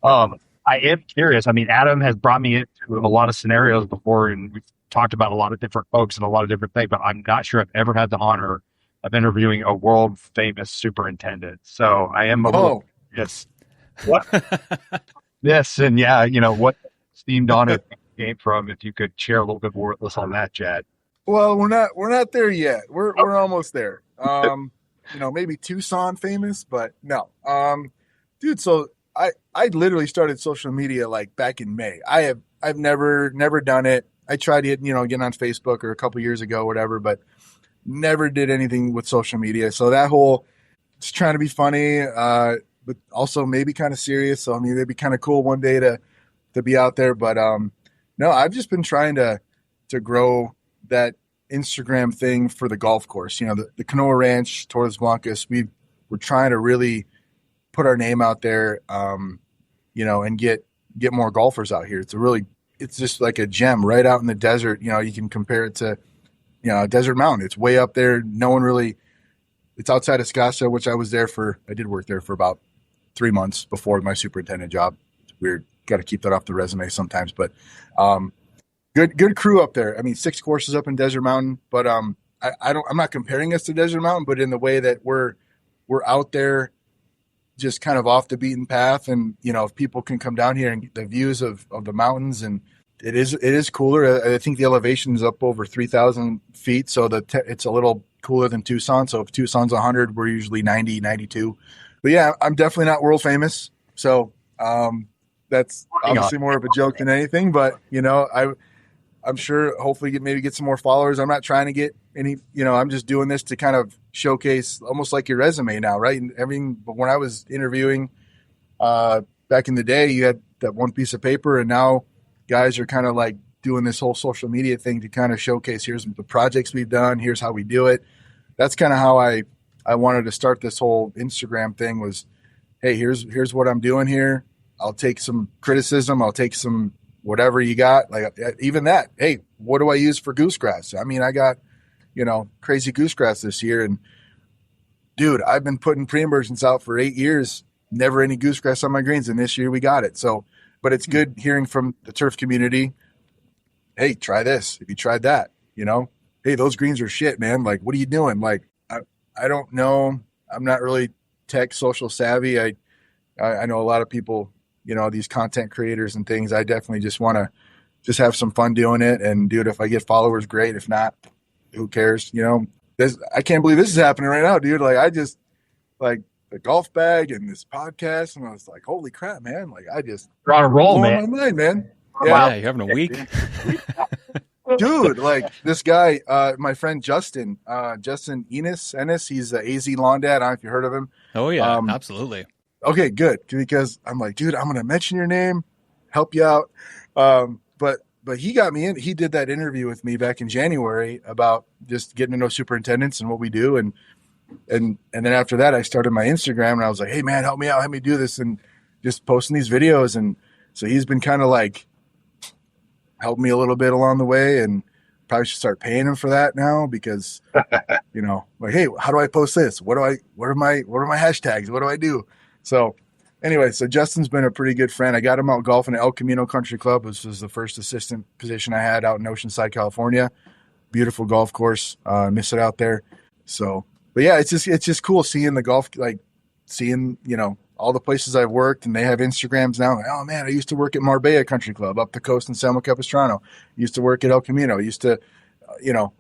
I am curious. I mean, Adam has brought me into a lot of scenarios before, and we've talked about a lot of different folks and a lot of different things, but I'm not sure I've ever had the honor of interviewing a world famous superintendent. So I am a little curious. What? Yes, and yeah, what steamed on it came from. If you could share a little bit more with us on that, Chad. Well, we're not there yet. We're almost there. Maybe Tucson famous, but no. Dude, so I literally started social media like back in May. I've never done it. I tried it, getting on Facebook or a couple years ago, whatever, but never did anything with social media. So that whole, it's trying to be funny, but also maybe kind of serious. So I mean, it'd be kind of cool one day to be out there. But no, I've just been trying to grow that Instagram thing for the golf course. The Canoa Ranch, Torres, Blancas. We're trying to really put our name out there, and get more golfers out here. It's just like a gem right out in the desert. You can compare it to, Desert Mountain. It's way up there. No one really It's outside of Scottsdale, which I did work there for about 3 months before my superintendent job. It's weird. Got to keep that off the resume sometimes, but good crew up there. I mean, 6 courses up in Desert Mountain, but I'm not comparing us to Desert Mountain, but in the way that we're out there just kind of off the beaten path. And, if people can come down here and get the views of the mountains, and it is cooler. I think the elevation is up over 3,000 feet. So it's a little cooler than Tucson. So if Tucson's 100, we're usually 90, 92. But yeah, I'm definitely not world famous. So that's obviously more of a joke than anything. But, I'm sure hopefully maybe get some more followers. I'm not trying to get any, I'm just doing this to kind of showcase almost like your resume now, right? And everything. But when I was interviewing back in the day, you had that one piece of paper, and now guys are kind of like doing this whole social media thing to kind of showcase, here's the projects we've done, here's how we do it. That's kind of how I wanted to start this whole Instagram thing was, hey, here's what I'm doing here. I'll take some criticism. I'll take some whatever you got, like even that. Hey, what do I use for goosegrass? I mean, I got, crazy goosegrass this year, and dude, I've been putting pre-emergence out for 8 years, never any goosegrass on my greens, and this year we got it. So, but it's good hearing from the turf community. Hey, try this. If you tried that, hey, those greens are shit, man. Like, what are you doing? Like, I don't know. I'm not really tech social savvy. I know a lot of people, these content creators and things. I definitely just want to just have some fun doing it. And dude, if I get followers, great. If not, who cares? I can't believe this is happening right now, dude. Like, I just like the golf bag and this podcast, and I was like, holy crap, man. Like, you're on a roll, man. My mind, man. Yeah, you're having a week. Dude, like this guy, my friend Justin Ennis, he's the AZ Lawn Dad. I don't know if you heard of him. Oh yeah, absolutely. Okay, good. Because I'm like, dude, I'm going to mention your name, help you out. But he got me in. He did that interview with me back in January about just getting to know superintendents and what we do. And then after that, I started my Instagram, and I was like, hey man, help me out, help me do this, and just posting these videos. And so he's been kind of like helping me a little bit along the way, and probably should start paying him for that now, because like, hey, how do I post this? What are my hashtags? What do I do? So anyway, so Justin's been a pretty good friend. I got him out golfing at El Camino Country Club, which was the first assistant position I had out in Oceanside, California. Beautiful golf course. Miss it out there. So, but yeah, it's just cool seeing the golf, like seeing, all the places I've worked, and they have Instagrams now. Like, oh man, I used to work at Marbella Country Club up the coast in San Luis Capistrano. Used to work at El Camino. Used to,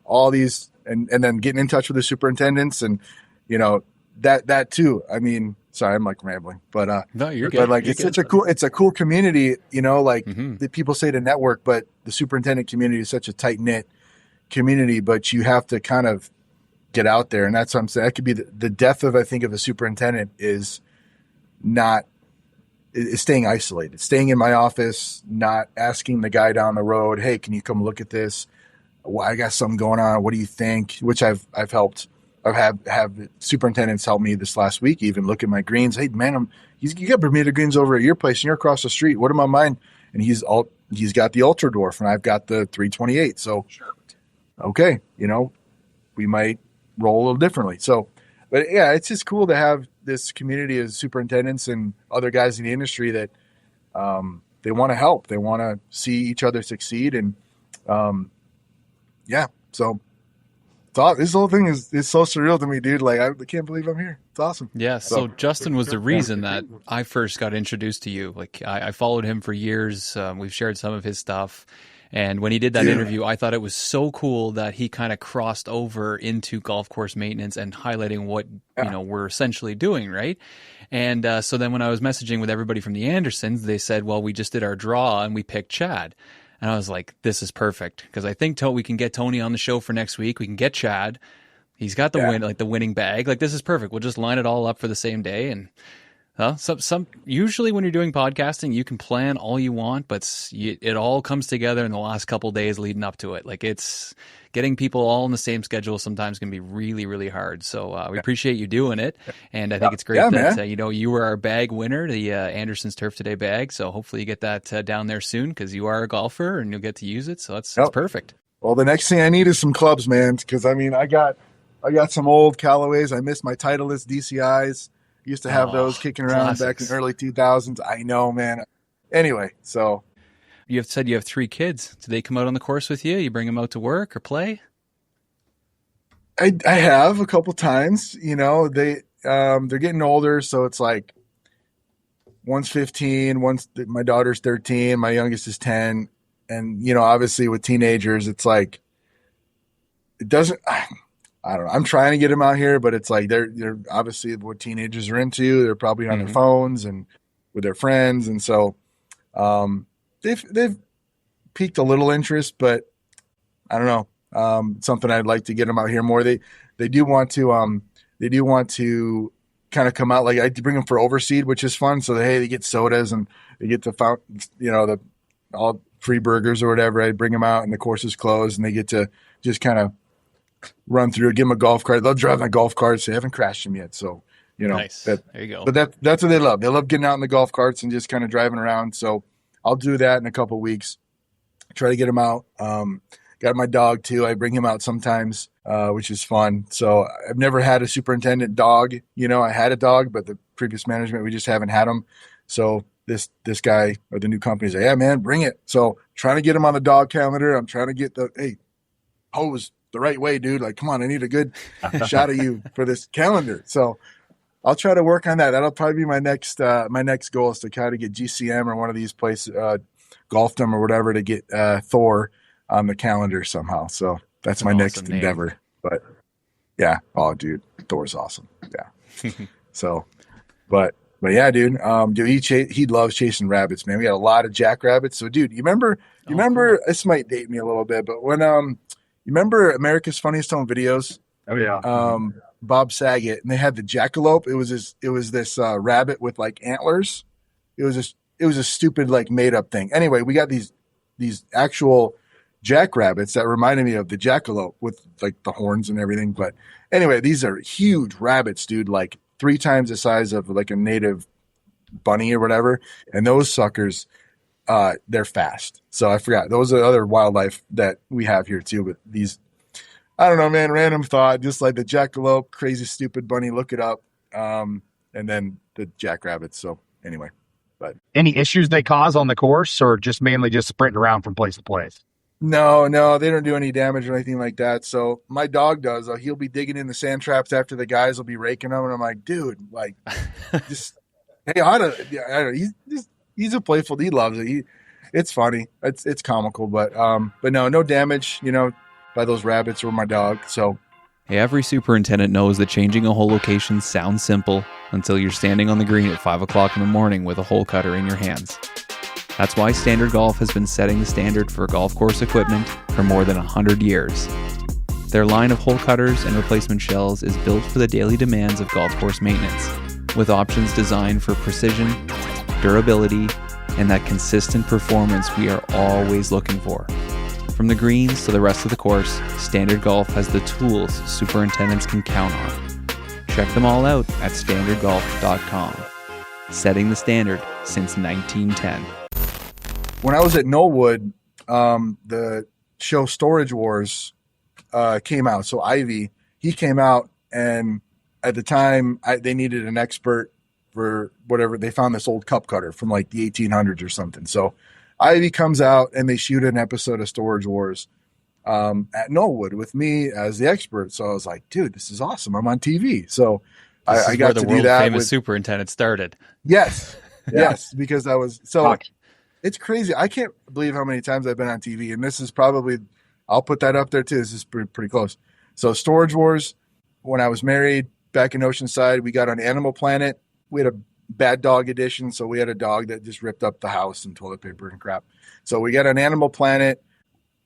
all these, and then getting in touch with the superintendents, and, that too. I mean, sorry, I'm like rambling, but no, you're good. But like, you're it's good. it's a cool community, like the people say to network, but the superintendent community is such a tight knit community, but you have to kind of get out there. And that's what I'm saying. That could be the death of, I think, of a superintendent is staying isolated, staying in my office, not asking the guy down the road, hey, can you come look at this? Well, I got something going on. What do you think? Which I've helped. Have superintendents help me this last week, even look at my greens. Hey man, you got Bermuda greens over at your place, and you're across the street. What about mine? And he's got the Ultra Dwarf, and I've got the 328. So, okay, we might roll a little differently. So, but yeah, it's just cool to have this community of superintendents and other guys in the industry that they want to help. They want to see each other succeed. And so this whole thing is so surreal to me, dude. Like, I can't believe I'm here. It's awesome. Yeah. So Justin was the reason that I first got introduced to you. Like, I followed him for years. We've shared some of his stuff. And when he did that interview, I thought it was so cool that he kind of crossed over into golf course maintenance and highlighting what, we're essentially doing, right? And so then when I was messaging with everybody from the Andersons, they said, well, we just did our draw and we picked Chad. And I was like, this is perfect, because I think we can get Tony on the show for next week. We can get Chad. He's got the winning bag. Like, this is perfect. We'll just line it all up for the same day. And usually when you're doing podcasting, you can plan all you want, but it all comes together in the last couple of days leading up to it. Like, it's getting people all in the same schedule sometimes can be really, really hard. So we appreciate you doing it. And I think it's great that, you were our bag winner, the Anderson's Turf Today bag. So hopefully you get that down there soon, because you are a golfer and you'll get to use it. So that's perfect. Well, the next thing I need is some clubs, man. Because I mean, I got I got some old Callaways. I miss my Titleist DCIs. Used to have those kicking around back in the early 2000s. I know, man. Anyway, so. You have said you have 3 kids. Do they come out on the course with you? You bring them out to work or play? I have a couple times, they're getting older. So it's like one's 15, my daughter's 13, my youngest is 10. And, obviously with teenagers, it's like, it doesn't, I don't know. I'm trying to get them out here, but it's like, they're obviously what teenagers are into. They're probably on their phones and with their friends. And so, they've piqued a little interest, but I don't know. Something I'd like to get them out here more. They do want to kind of come out. Like I bring them for overseed, which is fun. So they get sodas and they get the fountain, the all free burgers or whatever. I bring them out and the course is closed and they get to just kind of run through, give them a golf cart. They'll drive my golf carts. They haven't crashed them yet. So, nice. There you go. But that's what they love. They love getting out in the golf carts and just kind of driving around. So I'll do that in a couple of weeks. Try to get them out. Got my dog too. I bring him out sometimes, which is fun. So I've never had a superintendent dog. I had a dog, but the previous management, we just haven't had him. So this guy or the new company's like, yeah, man, bring it. So trying to get him on the dog calendar. I'm trying to get hose the right way, dude. Like, come on, I need a good shot of you for this calendar. So I'll try to work on that. That'll probably be my next goal is to kind of get GCM or one of these places, Golfdom or whatever, to get Thor on the calendar somehow. So that's my next endeavor. But yeah. Oh, dude, Thor's awesome. Yeah. So, but yeah, dude. He loves chasing rabbits, man. We got a lot of jackrabbits. So, dude, you remember? Cool. This might date me a little bit, but when you remember America's Funniest Home Videos? Oh yeah. Bob Saget, and they had the jackalope. It was this rabbit with like antlers. It was a stupid like made up thing. Anyway, we got these actual jackrabbits that reminded me of the jackalope with like the horns and everything. But anyway, these are huge rabbits, dude, like 3 times the size of like a native bunny or whatever. And those suckers, they're fast. So I forgot. Those are other wildlife that we have here too. But these, I don't know, man, random thought, just like the jackalope, crazy, stupid bunny, look it up. And then the jackrabbits. So anyway, but any issues they cause on the course or just mainly just sprinting around from place to place? No, they don't do any damage or anything like that. So my dog does. He'll be digging in the sand traps after the guys will be raking them. And I'm like, dude, like, just, hey, I don't know. He's a playful, he loves it. It's funny. It's comical, but no damage, by those rabbits or my dog. So hey, every superintendent knows that changing a hole location sounds simple until you're standing on the green at 5 o'clock in the morning with a hole cutter in your hands. That's why Standard Golf has been setting the standard for golf course equipment for more than 100 years. Their line of hole cutters and replacement shells is built for the daily demands of golf course maintenance, with options designed for precision, durability, and that consistent performance we are always looking for. From the greens to the rest of the course, Standard Golf has the tools superintendents can count on. Check them all out at standardgolf.com. Setting the standard since 1910. When I was at Knollwood, the show Storage Wars came out. So Ivy, he came out, and at the time they needed an expert for whatever. They found this old cup cutter from like the 1800s or something. So Ivy comes out and they shoot an episode of Storage Wars at Knollwood with me as the expert. So I was like, dude, this is awesome. I'm on TV. So I got to do that. The famous superintendent started. Yes. Yes. Because I was so. It's crazy. I can't believe how many times I've been on TV, and this is probably, I'll put that up there too. This is pretty close. So Storage Wars, when I was married back in Oceanside, we got on Animal Planet. We had a bad dog edition. So we had a dog that just ripped up the house and toilet paper and crap. So we got on Animal Planet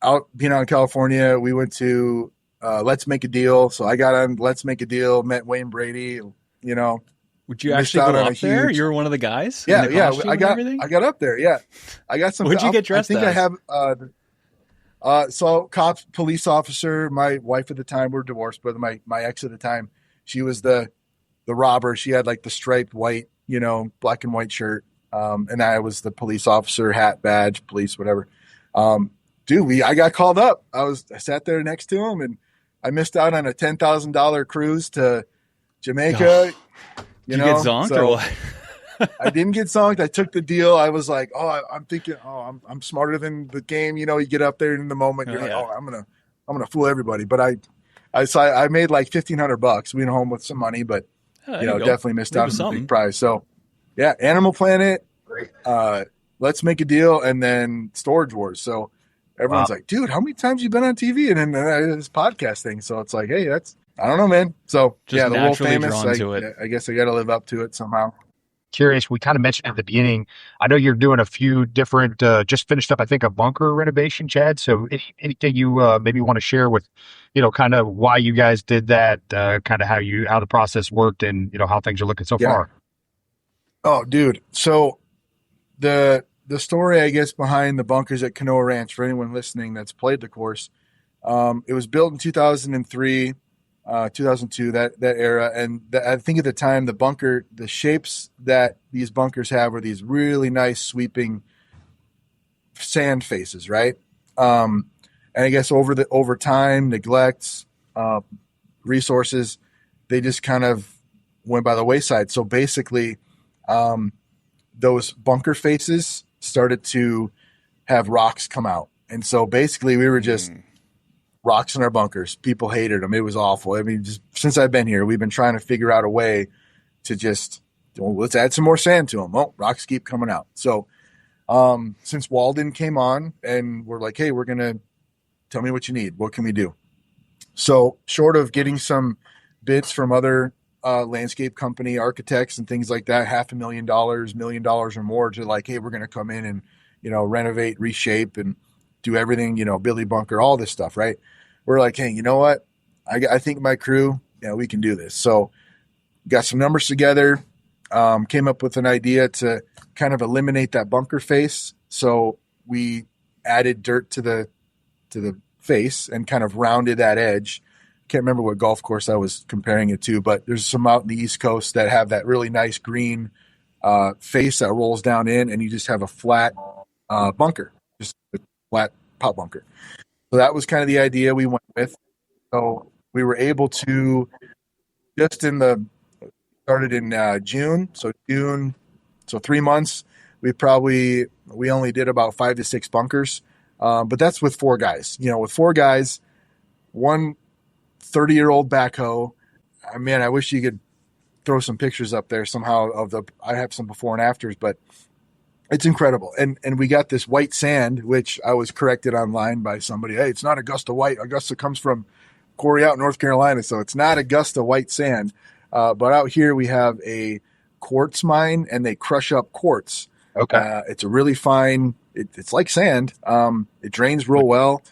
out, in California. We went to Let's Make a Deal. So I got on Let's Make a Deal, met Wayne Brady, Would you actually go up there? You were one of the guys? Yeah, I got up there. Yeah, I got some. What'd you get dressed as? I think I have. So police officer. My wife at the time, we're divorced, but my ex at the time, she was the robber. She had like the striped white, black and white shirt. And I was the police officer, hat, badge, police, whatever. Dude, I got called up. I sat there next to him, and I missed out on a $10,000 cruise to Jamaica. You get zonked or what? I didn't get zonked. I took the deal. I was like, I'm thinking, I'm smarter than the game. You get up there in the moment. You're I'm gonna fool everybody. But I made like $1,500. We went home with some money, but definitely missed out on the big prize. So yeah, Animal Planet, Let's Make a Deal, and then Storage Wars. So everyone's like, dude, how many times you been on TV? And then this podcast thing. So it's like, hey, I don't know, man. So just the world famous. I guess I got to live up to it somehow. Curious, we kind of mentioned at the beginning, I know you're doing a few different, just finished up, I think, a bunker renovation, Chad. So anything you maybe want to share with, kind of why you guys did that, kind of how the process worked and, how things are looking so far? Oh, dude. So the story, I guess, behind the bunkers at Canoa Ranch, for anyone listening that's played the course, it was built in 2003, 2002, that era. And I think at the time, the shapes that these bunkers have are these really nice sweeping sand faces, right? And I guess over time, neglects, resources, they just kind of went by the wayside. So basically, those bunker faces started to have rocks come out. And so basically we were just rocks in our bunkers. People hated them. It was awful. I mean, just since I've been here, we've been trying to figure out a way to just, let's add some more sand to them. Well, rocks keep coming out. So since Walden came on and we're like, hey, we're going to tell me what you need. What can we do? So short of getting some bids from other landscape company architects and things like that, $500,000, $1 million or more to like, hey, we're going to come in and, renovate, reshape and do everything, Billy bunker, all this stuff. Right. We're like, hey, you know what? I think my crew, we can do this. So got some numbers together, came up with an idea to kind of eliminate that bunker face. So we added dirt to the face and kind of rounded that edge. Can't remember what golf course I was comparing it to, but there's some out in the East Coast that have that really nice green face that rolls down in, and you just have a flat bunker, just a flat pot bunker. So that was kind of the idea we went with. So we were able to started in June. So 3 months. We only did about 5 to 6 bunkers, but that's with 4 guys. With 4 guys, one 30-year-old backhoe. Man, I wish you could throw some pictures up there somehow I have some before and afters, but it's incredible. And we got this white sand, which I was corrected online by somebody. Hey, it's not Augusta white. Augusta comes from quarry out in North Carolina, so it's not Augusta white sand. But out here we have a quartz mine, and they crush up quartz. Okay. It's a really fine. It's like sand. It drains real well.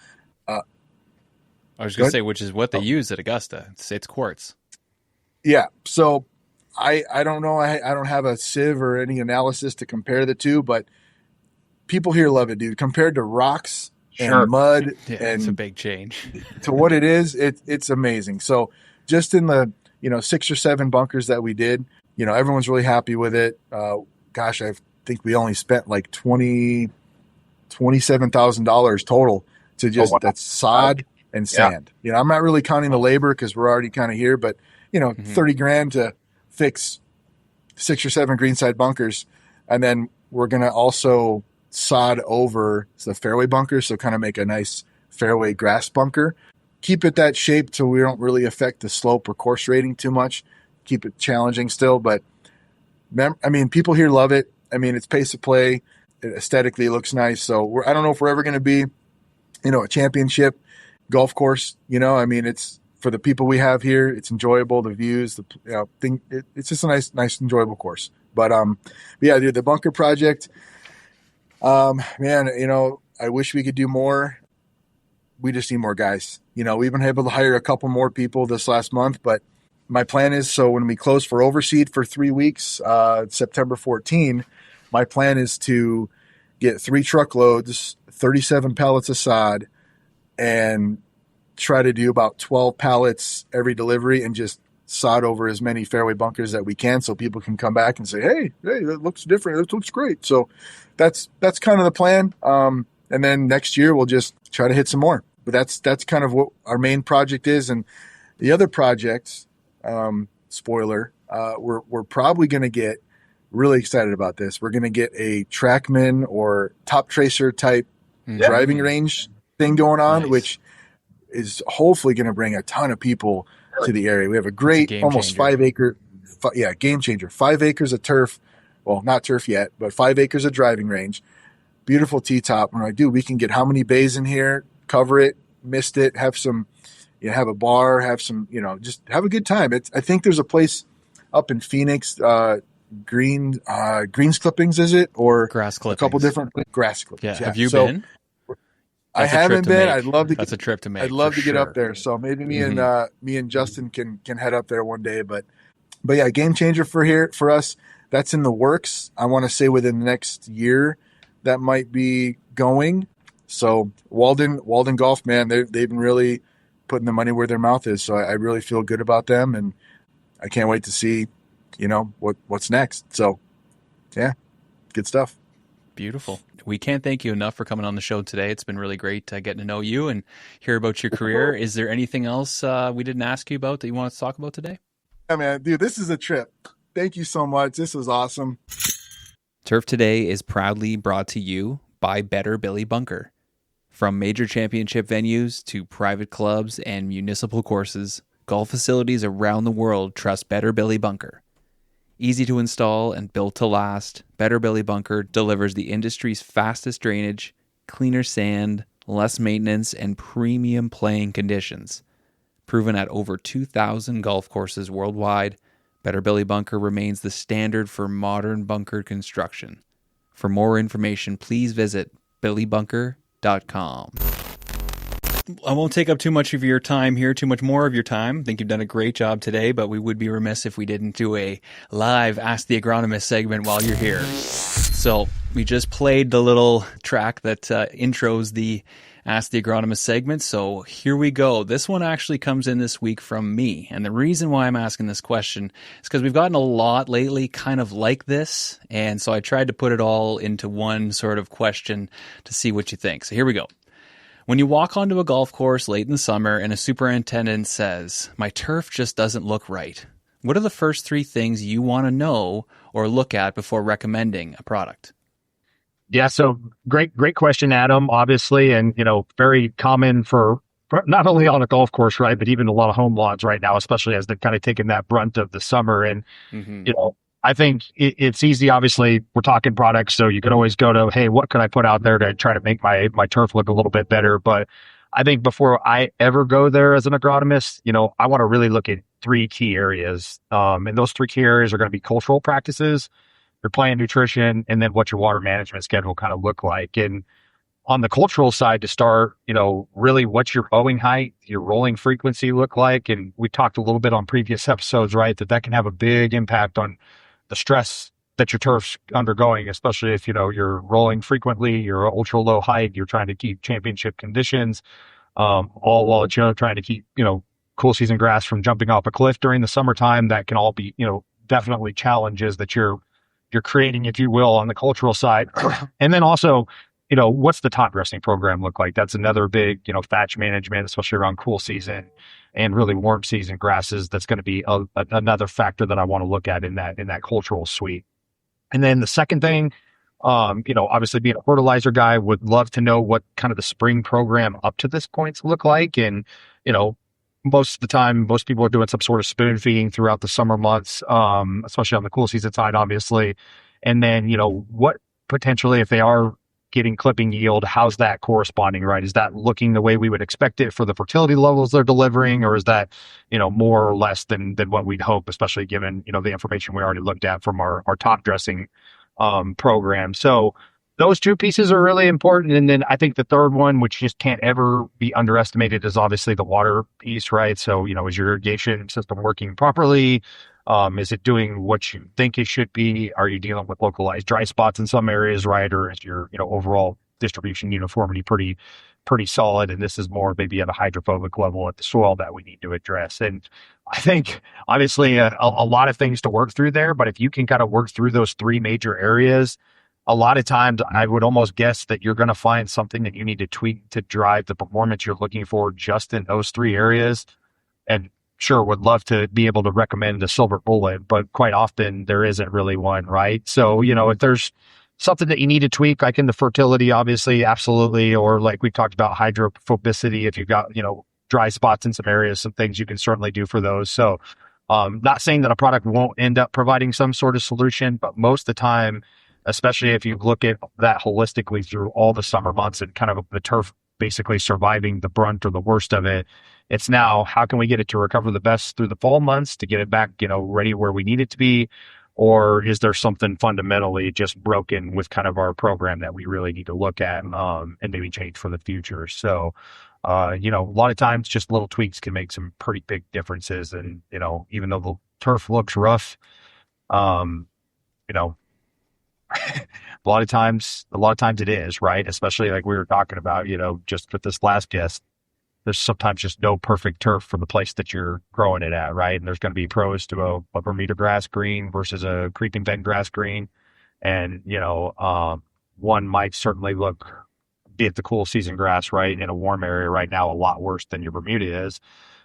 I was going to say, which is what they use at Augusta. It's quartz. Yeah. So I don't know. I don't have a sieve or any analysis to compare the two, but people here love it, dude. Compared to rocks and mud, and it's a big change to what it is. It's amazing. So just in the 6 or 7 bunkers that we did, everyone's really happy with it. Gosh, I think we only spent like $27,000 total to just that sod and sand. Yeah. I'm not really counting the labor because we're already kind of here, but $30,000 to fix 6 or 7 greenside bunkers. And then we're going to also sod over the fairway bunkers. So kind of make a nice fairway grass bunker, keep it that shape so we don't really affect the slope or course rating too much, keep it challenging still. But people here love it. It's pace of play. It aesthetically looks nice. So I don't know if we're ever going to be, a championship golf course. It's for the people we have here. It's enjoyable. The views, it's just a nice, enjoyable course. But yeah, dude, the bunker project, man, I wish we could do more. We just need more guys. We've been able to hire a couple more people this last month, but my plan is, so when we close for overseed for 3 weeks, September 14, my plan is to get 3 truckloads, 37 pallets of sod, and try to do about 12 pallets every delivery and just sod over as many fairway bunkers that we can so people can come back and say, hey, that looks different. That looks great. So that's kind of the plan. And then next year we'll just try to hit some more. but that's kind of what our main project is. And the other projects, spoiler, we're probably going to get really excited about this. We're going to get a TrackMan or Top Tracer type driving range thing going on, which is hopefully going to bring a ton of people to the area. We have a great, almost 5 acre, game changer, 5 acres of turf. Well, not turf yet, but 5 acres of driving range. Beautiful T-top. We're like, dude, we can get how many bays in here, cover it, mist it, have some, have a bar, have some, just have a good time. I think there's a place up in Phoenix, greens clippings, is it? Or grass clippings. A couple different grass clippings. Yeah. Have you been? I haven't been. I'd love to. That's a trip to make. I'd love to get up there. So maybe me and Justin can head up there one day. But yeah, game changer for us. That's in the works. I want to say within the next year that might be going. So Walden Golf, man, they've been really putting the money where their mouth is. So I really feel good about them, and I can't wait to see, what's next. So yeah, good stuff. Beautiful. We can't thank you enough for coming on the show today. It's been really great getting to know you and hear about your career. Is there anything else we didn't ask you about that you want to talk about today? Yeah, man, dude, this is a trip. Thank you so much. This was awesome. Turf Today is proudly brought to you by Better Billy Bunker. From major championship venues to private clubs and municipal courses, golf facilities around the world trust Better Billy Bunker. Easy to install and built to last, Better Billy Bunker delivers the industry's fastest drainage, cleaner sand, less maintenance, and premium playing conditions. Proven at over 2,000 golf courses worldwide, Better Billy Bunker remains the standard for modern bunker construction. For more information, please visit billybunker.com. I won't take up too much of your time here, too much more of your time. I think you've done a great job today, but we would be remiss if we didn't do a live Ask the Agronomist segment while you're here. So we just played the little track that intros the Ask the Agronomist segment. So here we go. This one actually comes in this week from me. And the reason why I'm asking this question is because we've gotten a lot lately kind of like this. And so I tried to put it all into one sort of question to see what you think. So here we go. When you walk onto a golf course late in the summer and a superintendent says, "My turf just doesn't look right," what are the first 3 things you want to know or look at before recommending a product? Yeah, so great question, Adam, obviously, and, very common for not only on a golf course, right, but even a lot of home lawns right now, especially as they've kind of taken that brunt of the summer. And, I think it's easy. Obviously, we're talking products, so you could always go to, hey, what can I put out there to try to make my turf look a little bit better? But I think before I ever go there as an agronomist, I want to really look at 3 key areas. And those 3 key areas are going to be cultural practices, your plant nutrition, and then what your water management schedule kind of look like. And on the cultural side to start, really what's your mowing height, your rolling frequency look like? And we talked a little bit on previous episodes, right, that can have a big impact on the stress that your turf's undergoing, especially if, you're rolling frequently, you're ultra low height, you're trying to keep championship conditions, all while trying to keep, cool season grass from jumping off a cliff during the summertime. That can all be, definitely challenges that you're creating, if you will, on the cultural side. And then also, what's the top dressing program look like? That's another big, thatch management, especially around cool season and really warm season grasses. That's going to be another factor that I want to look at in that cultural suite. And then the second thing, obviously being a fertilizer guy, would love to know what kind of the spring program up to this point look like. And, most of the time, most people are doing some sort of spoon feeding throughout the summer months, especially on the cool season side, obviously. And then, what potentially, if they are getting clipping yield, how's that corresponding, right? Is that looking the way we would expect it for the fertility levels they're delivering, or is that, more or less than what we'd hope, especially given, the information we already looked at from our top dressing program. So those 2 pieces are really important. And then I think the third one, which just can't ever be underestimated, is obviously the water piece, right? So, is your irrigation system working properly? Is it doing what you think it should be? Are you dealing with localized dry spots in some areas, right? Or is your, overall distribution uniformity pretty solid? And this is more maybe at a hydrophobic level at the soil that we need to address. And I think obviously a lot of things to work through there, but if you can kind of work through those 3 major areas, a lot of times I would almost guess that you're going to find something that you need to tweak to drive the performance you're looking for just in those 3 areas. And sure, would love to be able to recommend a silver bullet, but quite often there isn't really one, right? So, if there's something that you need to tweak, like in the fertility, obviously, absolutely. Or like we talked about hydrophobicity, if you've got, dry spots in some areas, some things you can certainly do for those. So not saying that a product won't end up providing some sort of solution, but most of the time, especially if you look at that holistically through all the summer months and kind of the turf basically surviving the brunt or the worst of it, it's now how can we get it to recover the best through the fall months to get it back, ready where we need it to be? Or is there something fundamentally just broken with kind of our program that we really need to look at and maybe change for the future? So, a lot of times just little tweaks can make some pretty big differences. And, even though the turf looks rough, a lot of times it is, right? Especially like we were talking about, just with this last guest, there's sometimes just no perfect turf for the place that you're growing it at, right? And there's going to be pros to a Bermuda grass green versus a creeping bend grass green. And, one might certainly look, be it the cool season grass, right, in a warm area right now, a lot worse than your Bermuda is.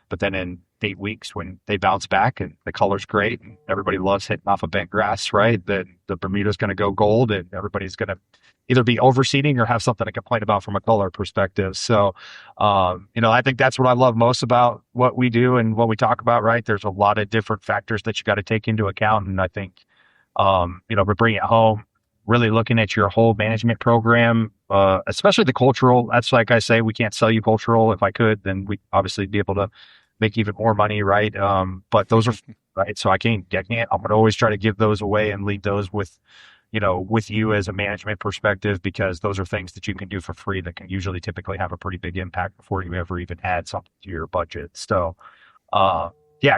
But then in 8 weeks, when they bounce back and the color's great and everybody loves hitting off of bent grass, right, then the Bermuda's going to go gold and everybody's going to either be overseeding or have something to complain about from a color perspective. So, I think that's what I love most about what we do and what we talk about, right? There's a lot of different factors that you got to take into account. And I think, we bring it home, really looking at your whole management program, especially the cultural. That's like I say, we can't sell you cultural. If I could, then we'd obviously be able to make even more money, right? But those are right. So I can't. I'm going to always try to give those away and leave those with you as a management perspective, because those are things that you can do for free that can usually typically have a pretty big impact before you ever even add something to your budget. So,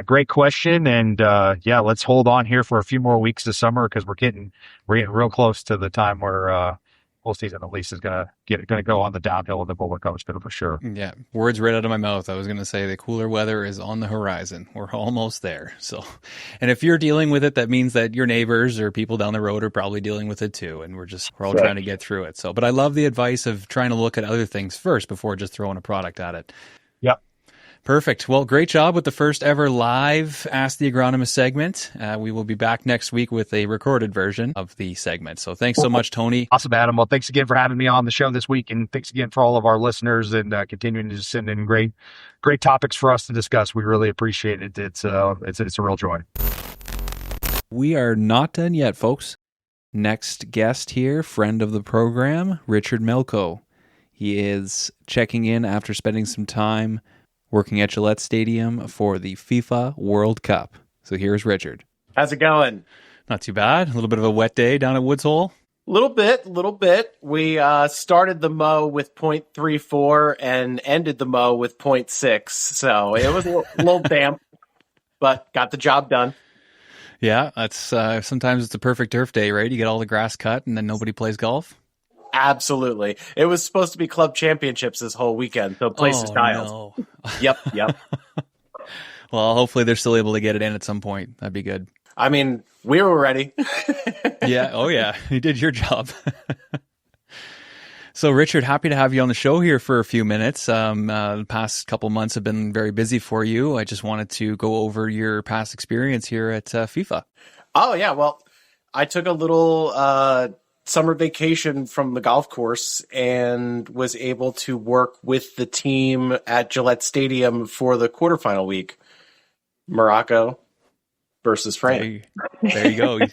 great question. And let's hold on here for a few more weeks this summer, because we're getting real close to the time where full season at least is going to go on the downhill of the roller coaster for sure. Yeah, words right out of my mouth. I was going to say the cooler weather is on the horizon. We're almost there. So, and if you're dealing with it, that means that your neighbors or people down the road are probably dealing with it too. And we're all trying to get through it. So, but I love the advice of trying to look at other things first before just throwing a product at it. Yep. Perfect. Well, great job with the first ever live Ask the Agronomist segment. We will be back next week with a recorded version of the segment. So thanks so much, Tony. Awesome, Adam. Well, thanks again for having me on the show this week. And thanks again for all of our listeners and continuing to send in great topics for us to discuss. We really appreciate it. It's a real joy. We are not done yet, folks. Next guest here, friend of the program, Richard Melko. He is checking in after spending some time working at Gillette Stadium for the FIFA World Cup. So here's Richard. How's it going? Not too bad. A little bit of a wet day down at Woods Hole. Little bit. We started the mow with 0.34 and ended the mow with 0.6. So it was a little damp, but got the job done. Yeah, that's sometimes it's a perfect turf day, right? You get all the grass cut and then nobody plays golf. Absolutely. It was supposed to be club championships this whole weekend, so place is dialed. No. Yep. Well, hopefully they're still able to get it in at some point. That'd be good. I mean, we were ready. Yeah. Oh, yeah. You did your job. So, Richard, happy to have you on the show here for a few minutes. The past couple months have been very busy for you. I just wanted to go over your past experience here at FIFA. Oh, yeah. Well, I took a little summer vacation from the golf course and was able to work with the team at Gillette Stadium for the quarterfinal week. Morocco versus France. There you go. I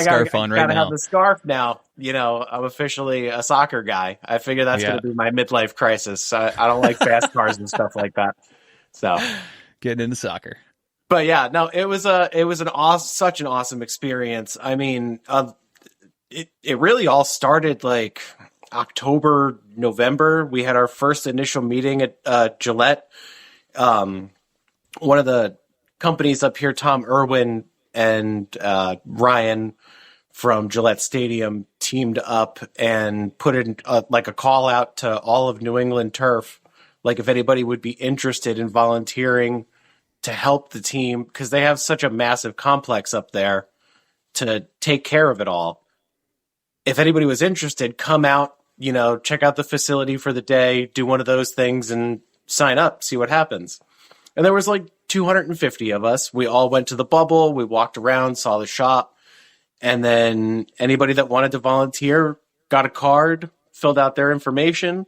gotta have the scarf now. I'm officially a soccer guy. I figure that's going to be my midlife crisis. I don't like fast cars and stuff like that. So getting into soccer. But yeah, no, it was such an awesome experience. I mean, it really all started like October, November. We had our first initial meeting at Gillette. One of the companies up here, Tom Irwin and Ryan from Gillette Stadium, teamed up and put in like a call out to all of New England Turf, like if anybody would be interested in volunteering to help the team, because they have such a massive complex up there to take care of it all. if anybody was interested, come out, check out the facility for the day, do one of those things and sign up, see what happens. And there was like 250 of us. We all went to the bubble. We walked around, saw the shop. And then anybody that wanted to volunteer got a card, filled out their information.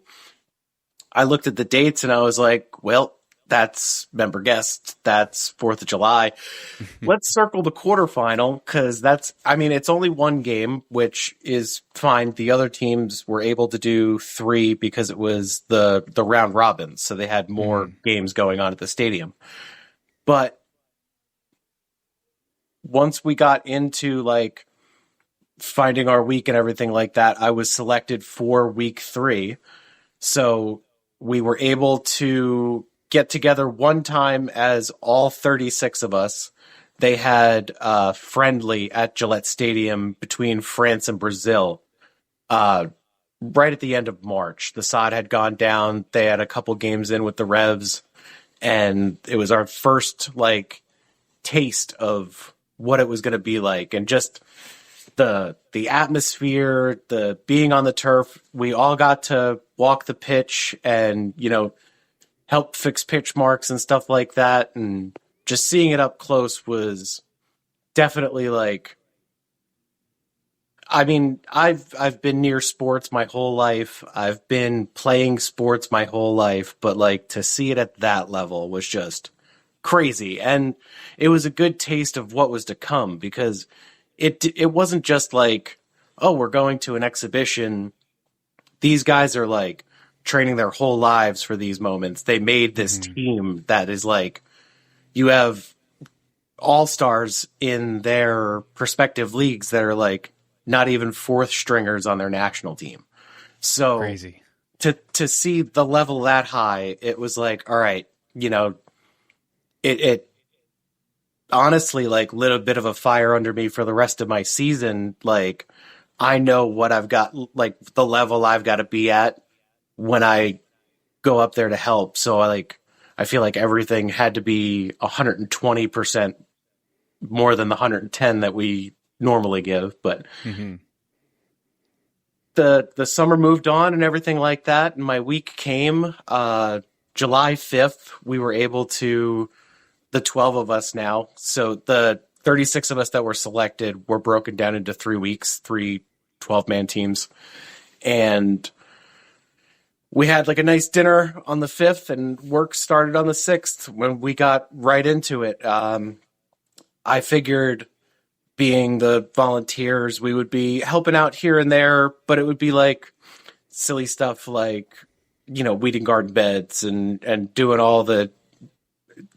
I looked at the dates and I was like, well, that's member guest. That's 4th of July. Let's circle the quarterfinal because it's only one game, which is fine. The other teams were able to do 3 because it was the round robin. So they had more games going on at the stadium. But once we got into like finding our week and everything like that, I was selected for week 3. So we were able to get together one time as all 36 of us. They had friendly at Gillette Stadium between France and Brazil right at the end of March. The sod had gone down. They had a couple games in with the Revs. And it was our first like taste of what it was going to be like. And just the atmosphere, the being on the turf, we all got to walk the pitch and, help fix pitch marks and stuff like that. And just seeing it up close was definitely like, I've been near sports my whole life. I've been playing sports my whole life, but like to see it at that level was just crazy. And it was a good taste of what was to come because it wasn't just like, oh, we're going to an exhibition. These guys are like training their whole lives for these moments. They made this team that is like, you have all-stars in their respective leagues that are like not even 4th stringers on their national team. So crazy to see the level that high, it was like, all right, it honestly like lit a bit of a fire under me for the rest of my season. Like I know what I've got, like the level I've got to be at when I go up there to help. So I feel like everything had to be 120% more than the 110 that we normally give. But the summer moved on and everything like that. And my week came, July 5th, we were able to, the 12 of us now. So the 36 of us that were selected were broken down into 3 weeks, 3 12-man teams. And we had like a nice dinner on the 5th and work started on the 6th when we got right into it. I figured being the volunteers, we would be helping out here and there, but it would be like silly stuff like, weeding garden beds and doing all the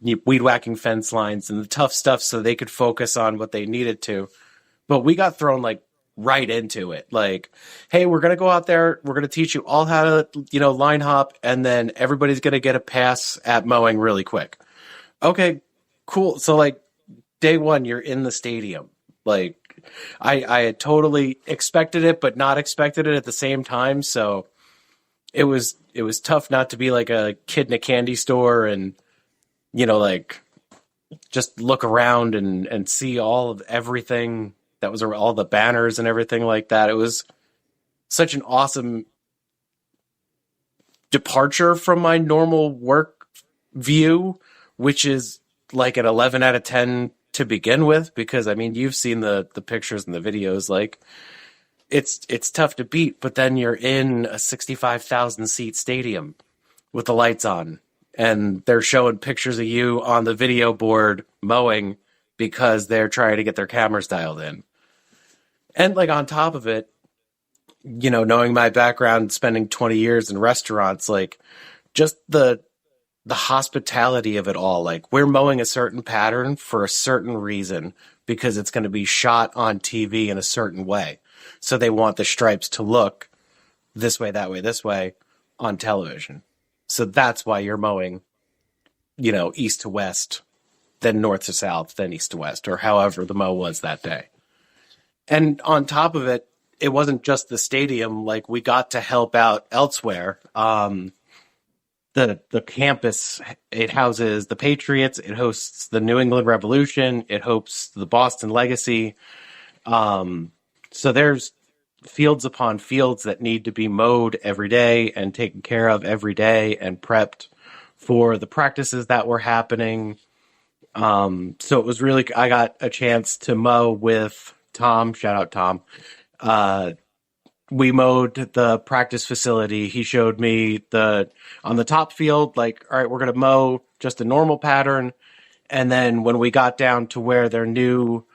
weed whacking fence lines and the tough stuff so they could focus on what they needed to. But we got thrown like right into it. Like, hey, we're going to go out there. We're going to teach you all how to, line hop. And then everybody's going to get a pass at mowing really quick. Okay, cool. So like day one, you're in the stadium. Like I had totally expected it, but not expected it at the same time. So it was tough not to be like a kid in a candy store and, like just look around and see all of everything that was all the banners and everything like that. It was such an awesome departure from my normal work view, which is like an 11 out of 10 to begin with, because you've seen the pictures and the videos, like it's tough to beat, but then you're in a 65,000 seat stadium with the lights on and they're showing pictures of you on the video board mowing because they're trying to get their cameras dialed in. And like on top of it, knowing my background, spending 20 years in restaurants, like just the hospitality of it all. Like we're mowing a certain pattern for a certain reason because it's going to be shot on TV in a certain way. So they want the stripes to look this way, that way, this way on television. So that's why you're mowing, east to west, then north to south, then east to west, or however the mow was that day. And on top of it, it wasn't just the stadium. Like we got to help out elsewhere. The campus, it houses the Patriots, it hosts the New England Revolution, it hosts the Boston Legacy. So there's fields upon fields that need to be mowed every day and taken care of every day and prepped for the practices that were happening. So it was really, I got a chance to mow with Tom. Shout out Tom. We mowed the practice facility. He showed me on the top field, like, all right, we're going to mow just a normal pattern. And then when we got down to where their new,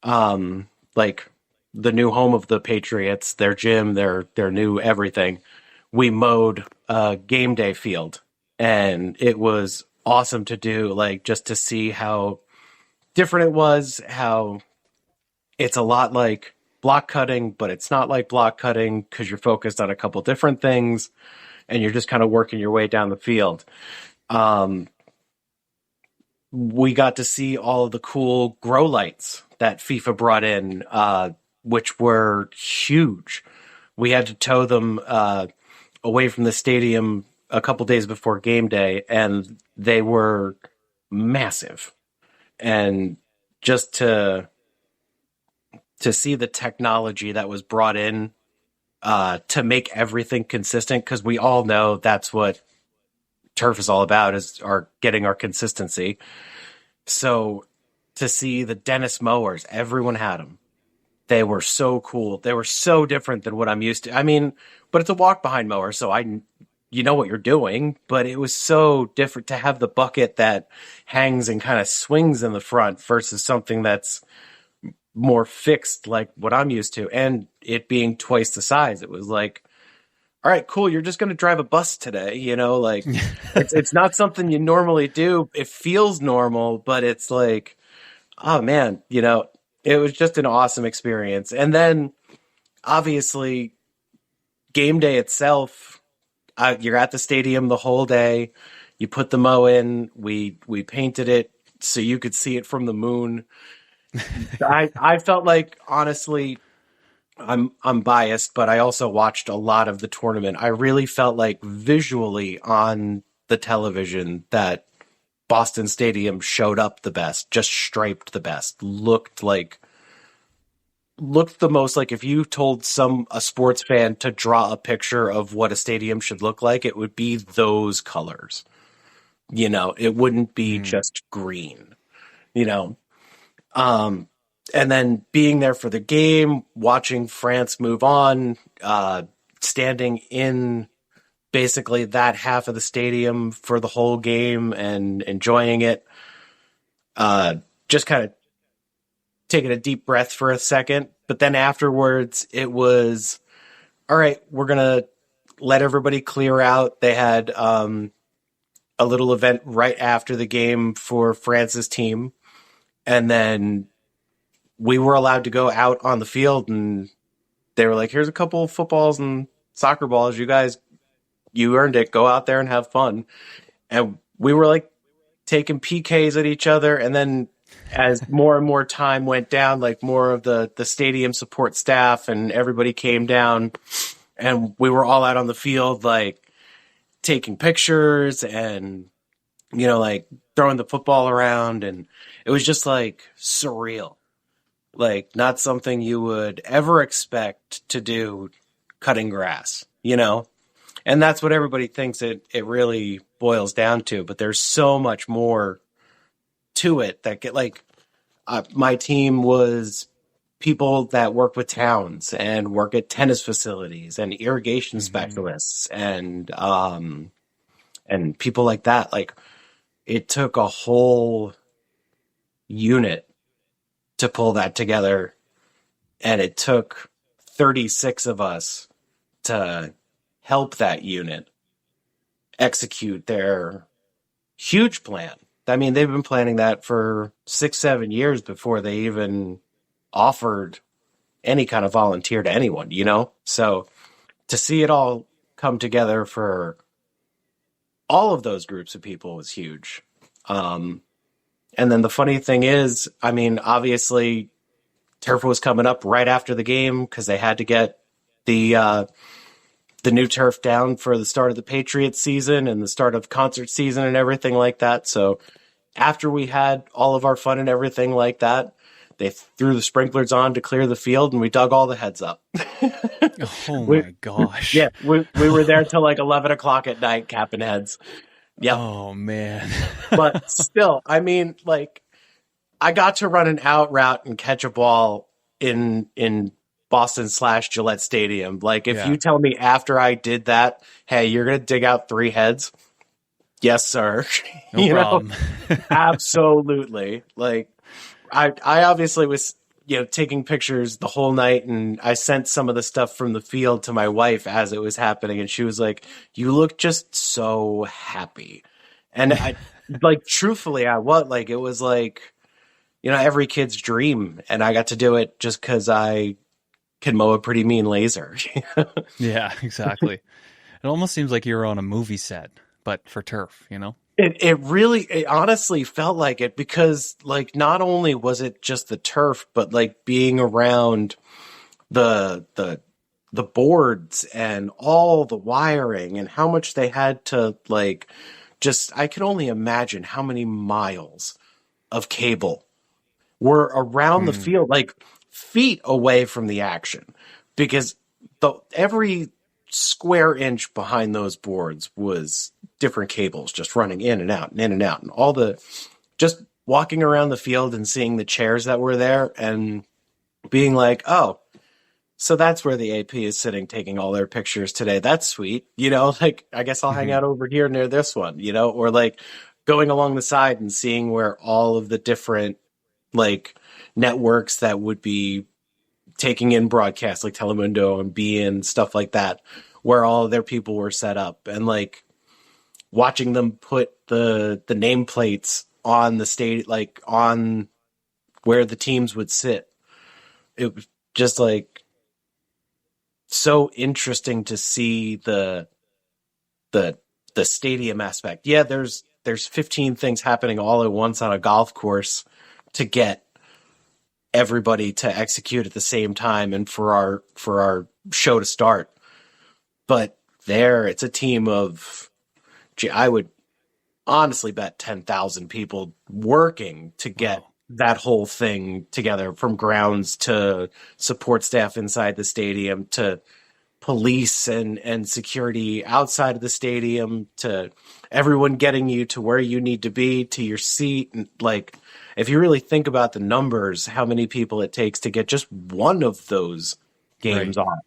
like the new home of the Patriots, their gym, their new everything, we mowed a game day field. And it was awesome to do, like, just to see how different it was, how it's a lot like block cutting, but it's not like block cutting because you're focused on a couple different things and you're just kind of working your way down the field. We got to see all of the cool grow lights that FIFA brought in, which were huge. We had to tow them away from the stadium a couple days before game day, and they were massive. And just to see the technology that was brought in to make everything consistent, because we all know that's what turf is all about, is getting our consistency. So to see the Dennis mowers, everyone had them. They were so cool. They were so different than what I'm used to. I mean, but it's a walk behind mower, so you know what you're doing, but it was so different to have the bucket that hangs and kind of swings in the front versus something that's more fixed like what I'm used to, and it being twice the size. It was like, all right, cool, you're just going to drive a bus today, you know, like it's not something you normally do. It feels normal, but it's like, oh man, you know, it was just an awesome experience. And then obviously game day itself, you're at the stadium the whole day. You put the mow in, we painted it so you could see it from the moon. I felt like, honestly, I'm biased, but I also watched a lot of the tournament. I really felt like visually on the television that Boston Stadium showed up the best, just striped the best, looked the most like, if you told a sports fan to draw a picture of what a stadium should look like, it would be those colors. You know, it wouldn't be just green, you know. And then being there for the game, watching France move on, standing in basically that half of the stadium for the whole game and enjoying it, just kind of taking a deep breath for a second. But then afterwards, it was, all right, we're going to let everybody clear out. They had a little event right after the game for France's team. And then we were allowed to go out on the field, and they were like, here's a couple of footballs and soccer balls. You earned it. Go out there and have fun. And we were like taking PKs at each other. And then as more and more time went down, like more of the stadium support staff and everybody came down, and we were all out on the field, like taking pictures and, you know, like throwing the football around. And it was just like surreal. Like, not something you would ever expect to do cutting grass, you know? And that's what everybody thinks it really boils down to. But there's so much more to it that my team was people that work with towns and work at tennis facilities and irrigation specialists and people like that. Like, it took a whole unit to pull that together, and it took 36 of us to help that unit execute their huge plan. I mean, they've been planning that for 6-7 years before they even offered any kind of volunteer to anyone, you know? So to see it all come together for all of those groups of people was huge. And then the funny thing is, I mean, obviously turf was coming up right after the game because they had to get the new turf down for the start of the Patriots season and the start of concert season and everything like that. So after we had all of our fun and everything like that, they threw the sprinklers on to clear the field, and we dug all the heads up. Oh my gosh. Yeah, we were there till like 11 o'clock at night capping heads. Yeah. Oh man. But still, I mean, like, I got to run an out route and catch a ball in Boston/Gillette Stadium. Like, if you tell me after I did that, hey, you're going to dig out 3 heads. Yes, sir. No problem. Absolutely. Like, I obviously was, taking pictures the whole night, and I sent some of the stuff from the field to my wife as it was happening. And she was like, you look just so happy. And I, like, truthfully, I was like, it was like, every kid's dream. And I got to do it just because I can mow a pretty mean laser. Yeah, exactly. It almost seems like you're on a movie set, but for turf, It honestly felt like it, because like, not only was it just the turf, but like being around the boards and all the wiring and how much they had to like, I could only imagine how many miles of cable were around the field, like feet away from the action, because every square inch behind those boards was different cables just running in and out and in and out, and all just walking around the field and seeing the chairs that were there and being like, oh, so that's where the AP is sitting taking all their pictures today. That's sweet. Like, I guess I'll hang out over here near this one, or like going along the side and seeing where all of the different like networks that would be taking in broadcasts, like Telemundo and BN, stuff like that, where all of their people were set up, and like watching them put the nameplates on the stage, like on where the teams would sit. It was just like so interesting to see the stadium aspect. Yeah, there's 15 things happening all at once on a golf course to get everybody to execute at the same time and for our show to start. But it's a team of, I would honestly bet 10,000 people working to get that whole thing together, from grounds to support staff inside the stadium to police and security outside of the stadium to everyone getting you to where you need to be, to your seat. And like, if you really think about the numbers, how many people it takes to get just one of those games on,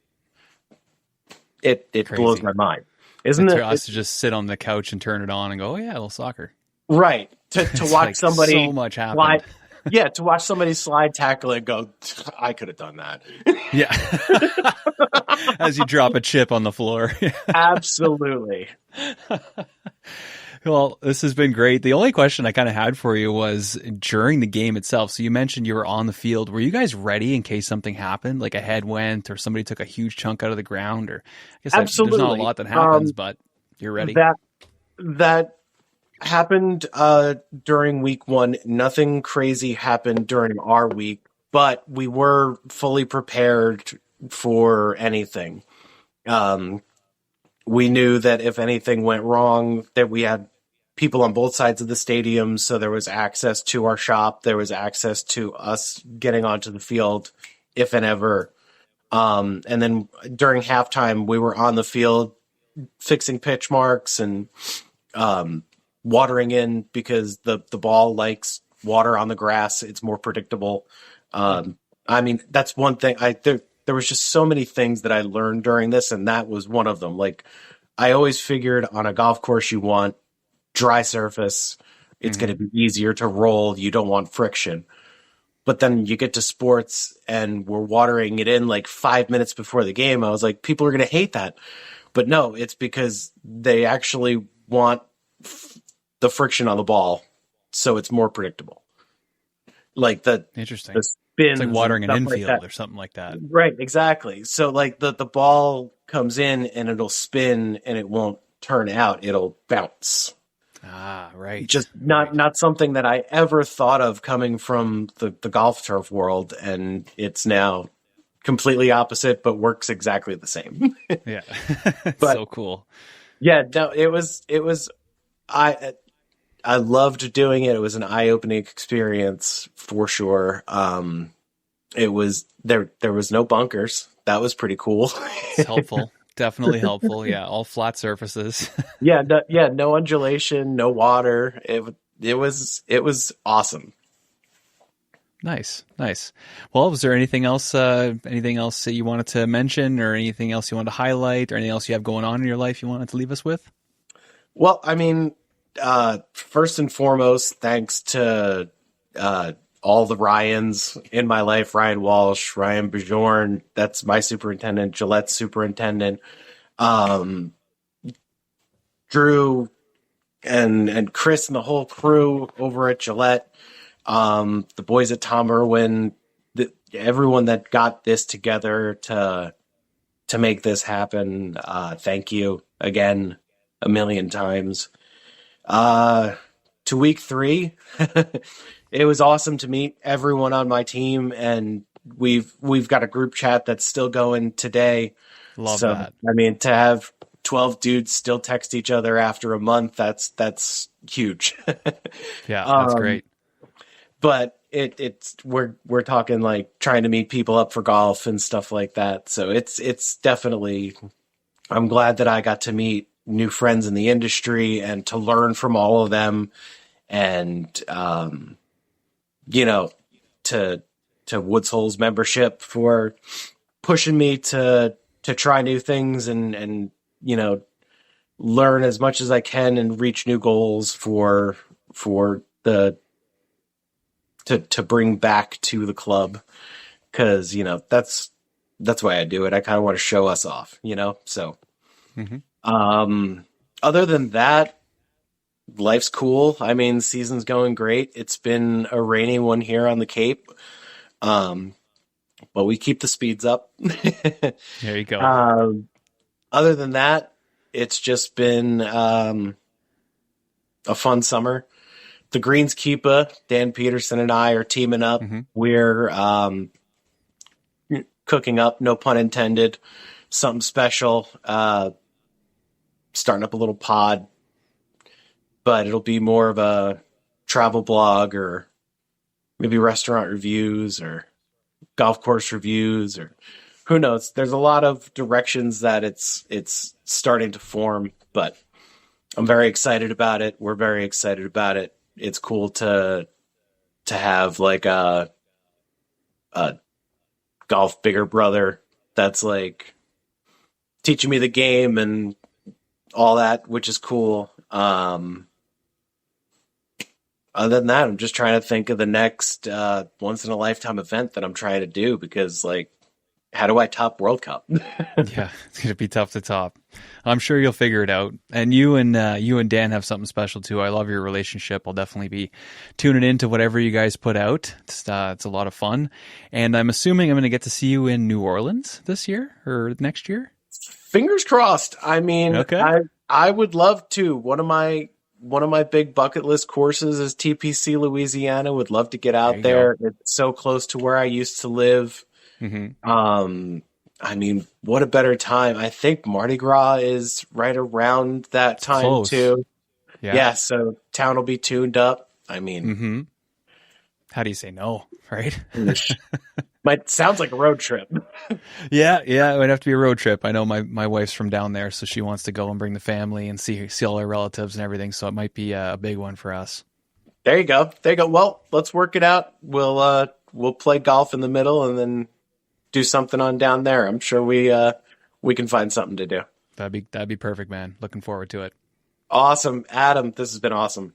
it blows my mind. Isn't it? For us to just sit on the couch and turn it on and go, oh yeah, a little soccer. Right. To watch like somebody so much happen. Yeah, to watch somebody slide tackle and go, I could have done that. Yeah. As you drop a chip on the floor. Absolutely. Well, this has been great. The only question I kind of had for you was during the game itself. So you mentioned you were on the field. Were you guys ready in case something happened, like a head went or somebody took a huge chunk out of the ground? Or I guess Absolutely. There's not a lot that happens, but you're ready. That happened during week 1. Nothing crazy happened during our week, but we were fully prepared for anything. We knew that if anything went wrong, that we had people on both sides of the stadium, so there was access to our shop. There was access to us getting onto the field if and ever. And then during halftime, we were on the field fixing pitch marks and watering in, because the ball likes water on the grass. It's more predictable. I mean, that's one thing. There was just so many things that I learned during this, and that was one of them. Like, I always figured on a golf course, you want dry surface. It's going to be easier to roll. You don't want friction. But then you get to sports and we're watering it in like 5 minutes before the game. I was like, people are going to hate that. But no, it's because they actually want the friction on the ball, so it's more predictable. Like interesting. The spins, it's like watering an infield like or something like that. Right, exactly. So like the ball comes in and it'll spin and it won't turn out. It'll bounce. Ah, right. Just not something that I ever thought of coming from the golf turf world, and it's now completely opposite, but works exactly the same. Yeah. But, so cool. Yeah, no, it was loved doing it. It was an eye-opening experience for sure. It was there was no bunkers. That was pretty cool. It's helpful. Definitely helpful. Yeah, all flat surfaces. No undulation, no water. It was awesome. Nice. Well, was there anything else that you wanted to mention, or anything else you wanted to highlight, or anything else you have going on in your life you wanted to leave us with? Well, I mean, first and foremost, thanks to all the Ryans in my life, Ryan Walsh, Ryan Bajorn, that's my superintendent, Gillette's superintendent, Drew and Chris and the whole crew over at Gillette, the boys at Tom Irwin, everyone that got this together to make this happen. Thank you again a million times. To week 3, it was awesome to meet everyone on my team, and we've got a group chat that's still going today. Love that. I mean, to have 12 dudes still text each other after a month, that's huge. Yeah, that's great. But we're talking like trying to meet people up for golf and stuff like that. So it's definitely, I'm glad that I got to meet new friends in the industry and to learn from all of them, and to Woods Hole's membership for pushing me to try new things and learn as much as I can and reach new goals for to bring back to the club, because that's why I do it. I kind of want to show us off, so. Mm-hmm. Other than that, life's cool. I mean, season's going great. It's been a rainy one here on the Cape. But we keep the speeds up. There you go. Other than that, it's just been a fun summer. The Greenskeeper, Dan Peterson and I are teaming up. Mm-hmm. We're cooking up, no pun intended, something special. Starting up a little pod, but it'll be more of a travel blog, or maybe restaurant reviews or golf course reviews, or who knows. There's a lot of directions that it's starting to form, but I'm very excited about it. We're very excited about it. It's cool to have like a golf bigger brother that's like teaching me the game and all that, which is cool. Other than that, I'm just trying to think of the next once in a lifetime event that I'm trying to do, because like, how do I top World Cup? Yeah, it's gonna be tough to top. I'm sure you'll figure it out. And you and Dan have something special too. I love your relationship. I'll definitely be tuning into whatever you guys put out. It's a lot of fun. And I'm assuming I'm going to get to see you in New Orleans this year or next year. Fingers crossed. I mean, okay. I would love to. One of my big bucket list courses is TPC Louisiana. Would love to get out there. It's so close to where I used to live. Mm-hmm. I mean, what a better time. I think Mardi Gras is right around that time too. Yeah. So town will be tuned up. I mean, mm-hmm. How do you say no, right? Sounds like a road trip. Yeah, it would have to be a road trip. I know my wife's from down there, so she wants to go and bring the family and see all her relatives and everything. So it might be a big one for us. There you go. Well, let's work it out. We'll play golf in the middle and then do something on down there. I'm sure we can find something to do. That'd be perfect, man. Looking forward to it. Awesome, Adam. This has been awesome.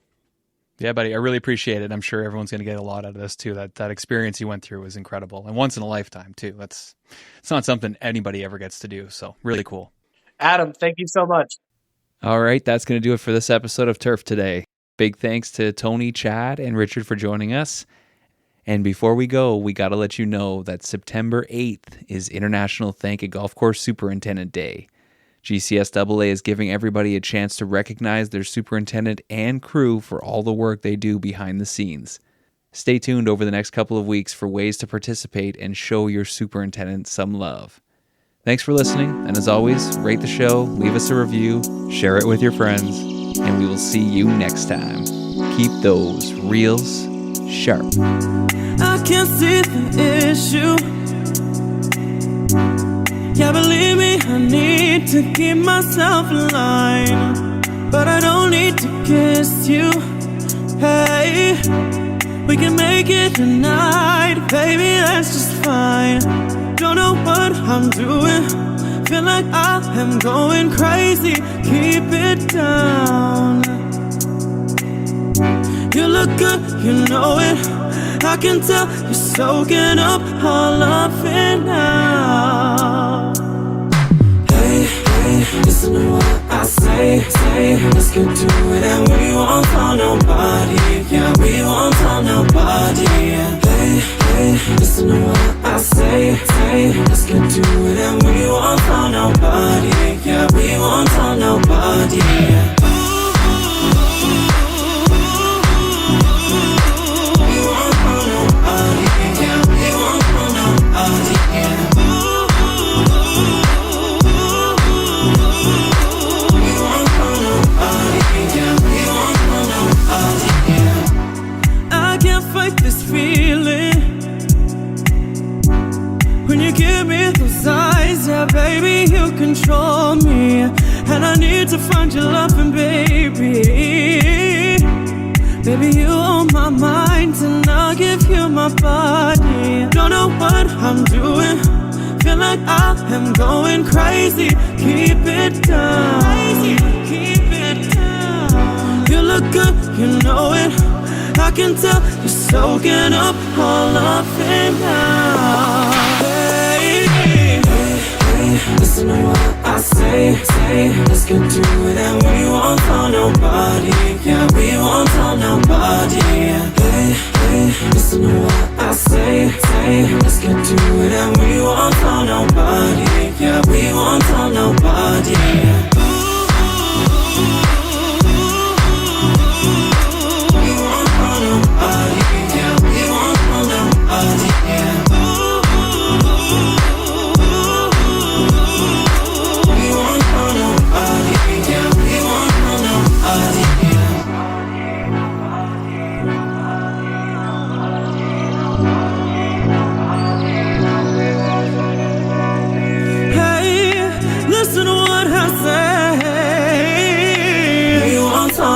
Yeah, buddy. I really appreciate it. I'm sure everyone's going to get a lot out of this too. That experience you went through was incredible, and once in a lifetime too. It's not something anybody ever gets to do. So really cool. Adam, thank you so much. All right, that's going to do it for this episode of Turf Today. Big thanks to Tony, Chad, and Richard for joining us. And before we go, we got to let you know that September 8th is International Thank a Golf Course Superintendent Day. GCSAA is giving everybody a chance to recognize their superintendent and crew for all the work they do behind the scenes. Stay tuned over the next couple of weeks for ways to participate and show your superintendent some love. Thanks for listening, and as always, rate the show, leave us a review, share it with your friends, and we will see you next time. keep those reels sharp. I can't see the issue. Yeah, believe me, I need to keep myself in line. But I don't need to kiss you. Hey, we can make it tonight, baby, that's just fine. Don't know what I'm doing, feel like I am going crazy. Keep it down. You look good, you know it. I can tell you're soaking up all of it now. Hey, hey, listen to what I say. Let's get to it and we won't tell nobody. Yeah, we won't tell nobody. Hey, hey, listen to what I say. Let's get to it and we won't tell nobody. Yeah, we won't tell nobody. This feeling when you give me those eyes, yeah, baby, you control me, and I need to find your loving, baby. Baby, you on my mind, and I'll give you my body. Don't know what I'm doing, feel like I am going crazy. Keep it down, keep it down. You look good, you know it. I can tell you're soaking up all of it now. Hey, hey, hey, listen to what I say. Let's get to it and we won't tell nobody. Yeah, we won't tell nobody. Hey, hey, listen to what I say. Let's get to it and we won't tell nobody. Yeah, we won't tell nobody.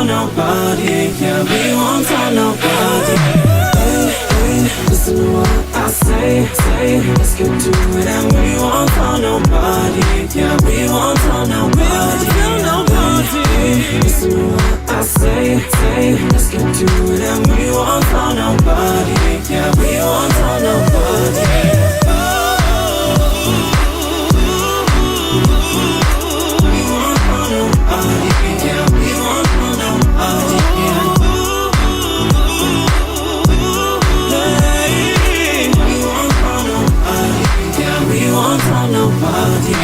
Nobody, yeah, we won't tell nobody. Hey, hey, listen to what I say. Let's get to it and we won't tell nobody. Yeah, we won't tell nobody. Hey, hey, listen to what I say. Let's get to it and we won't tell nobody. Yeah, we won't tell nobody. Nobody.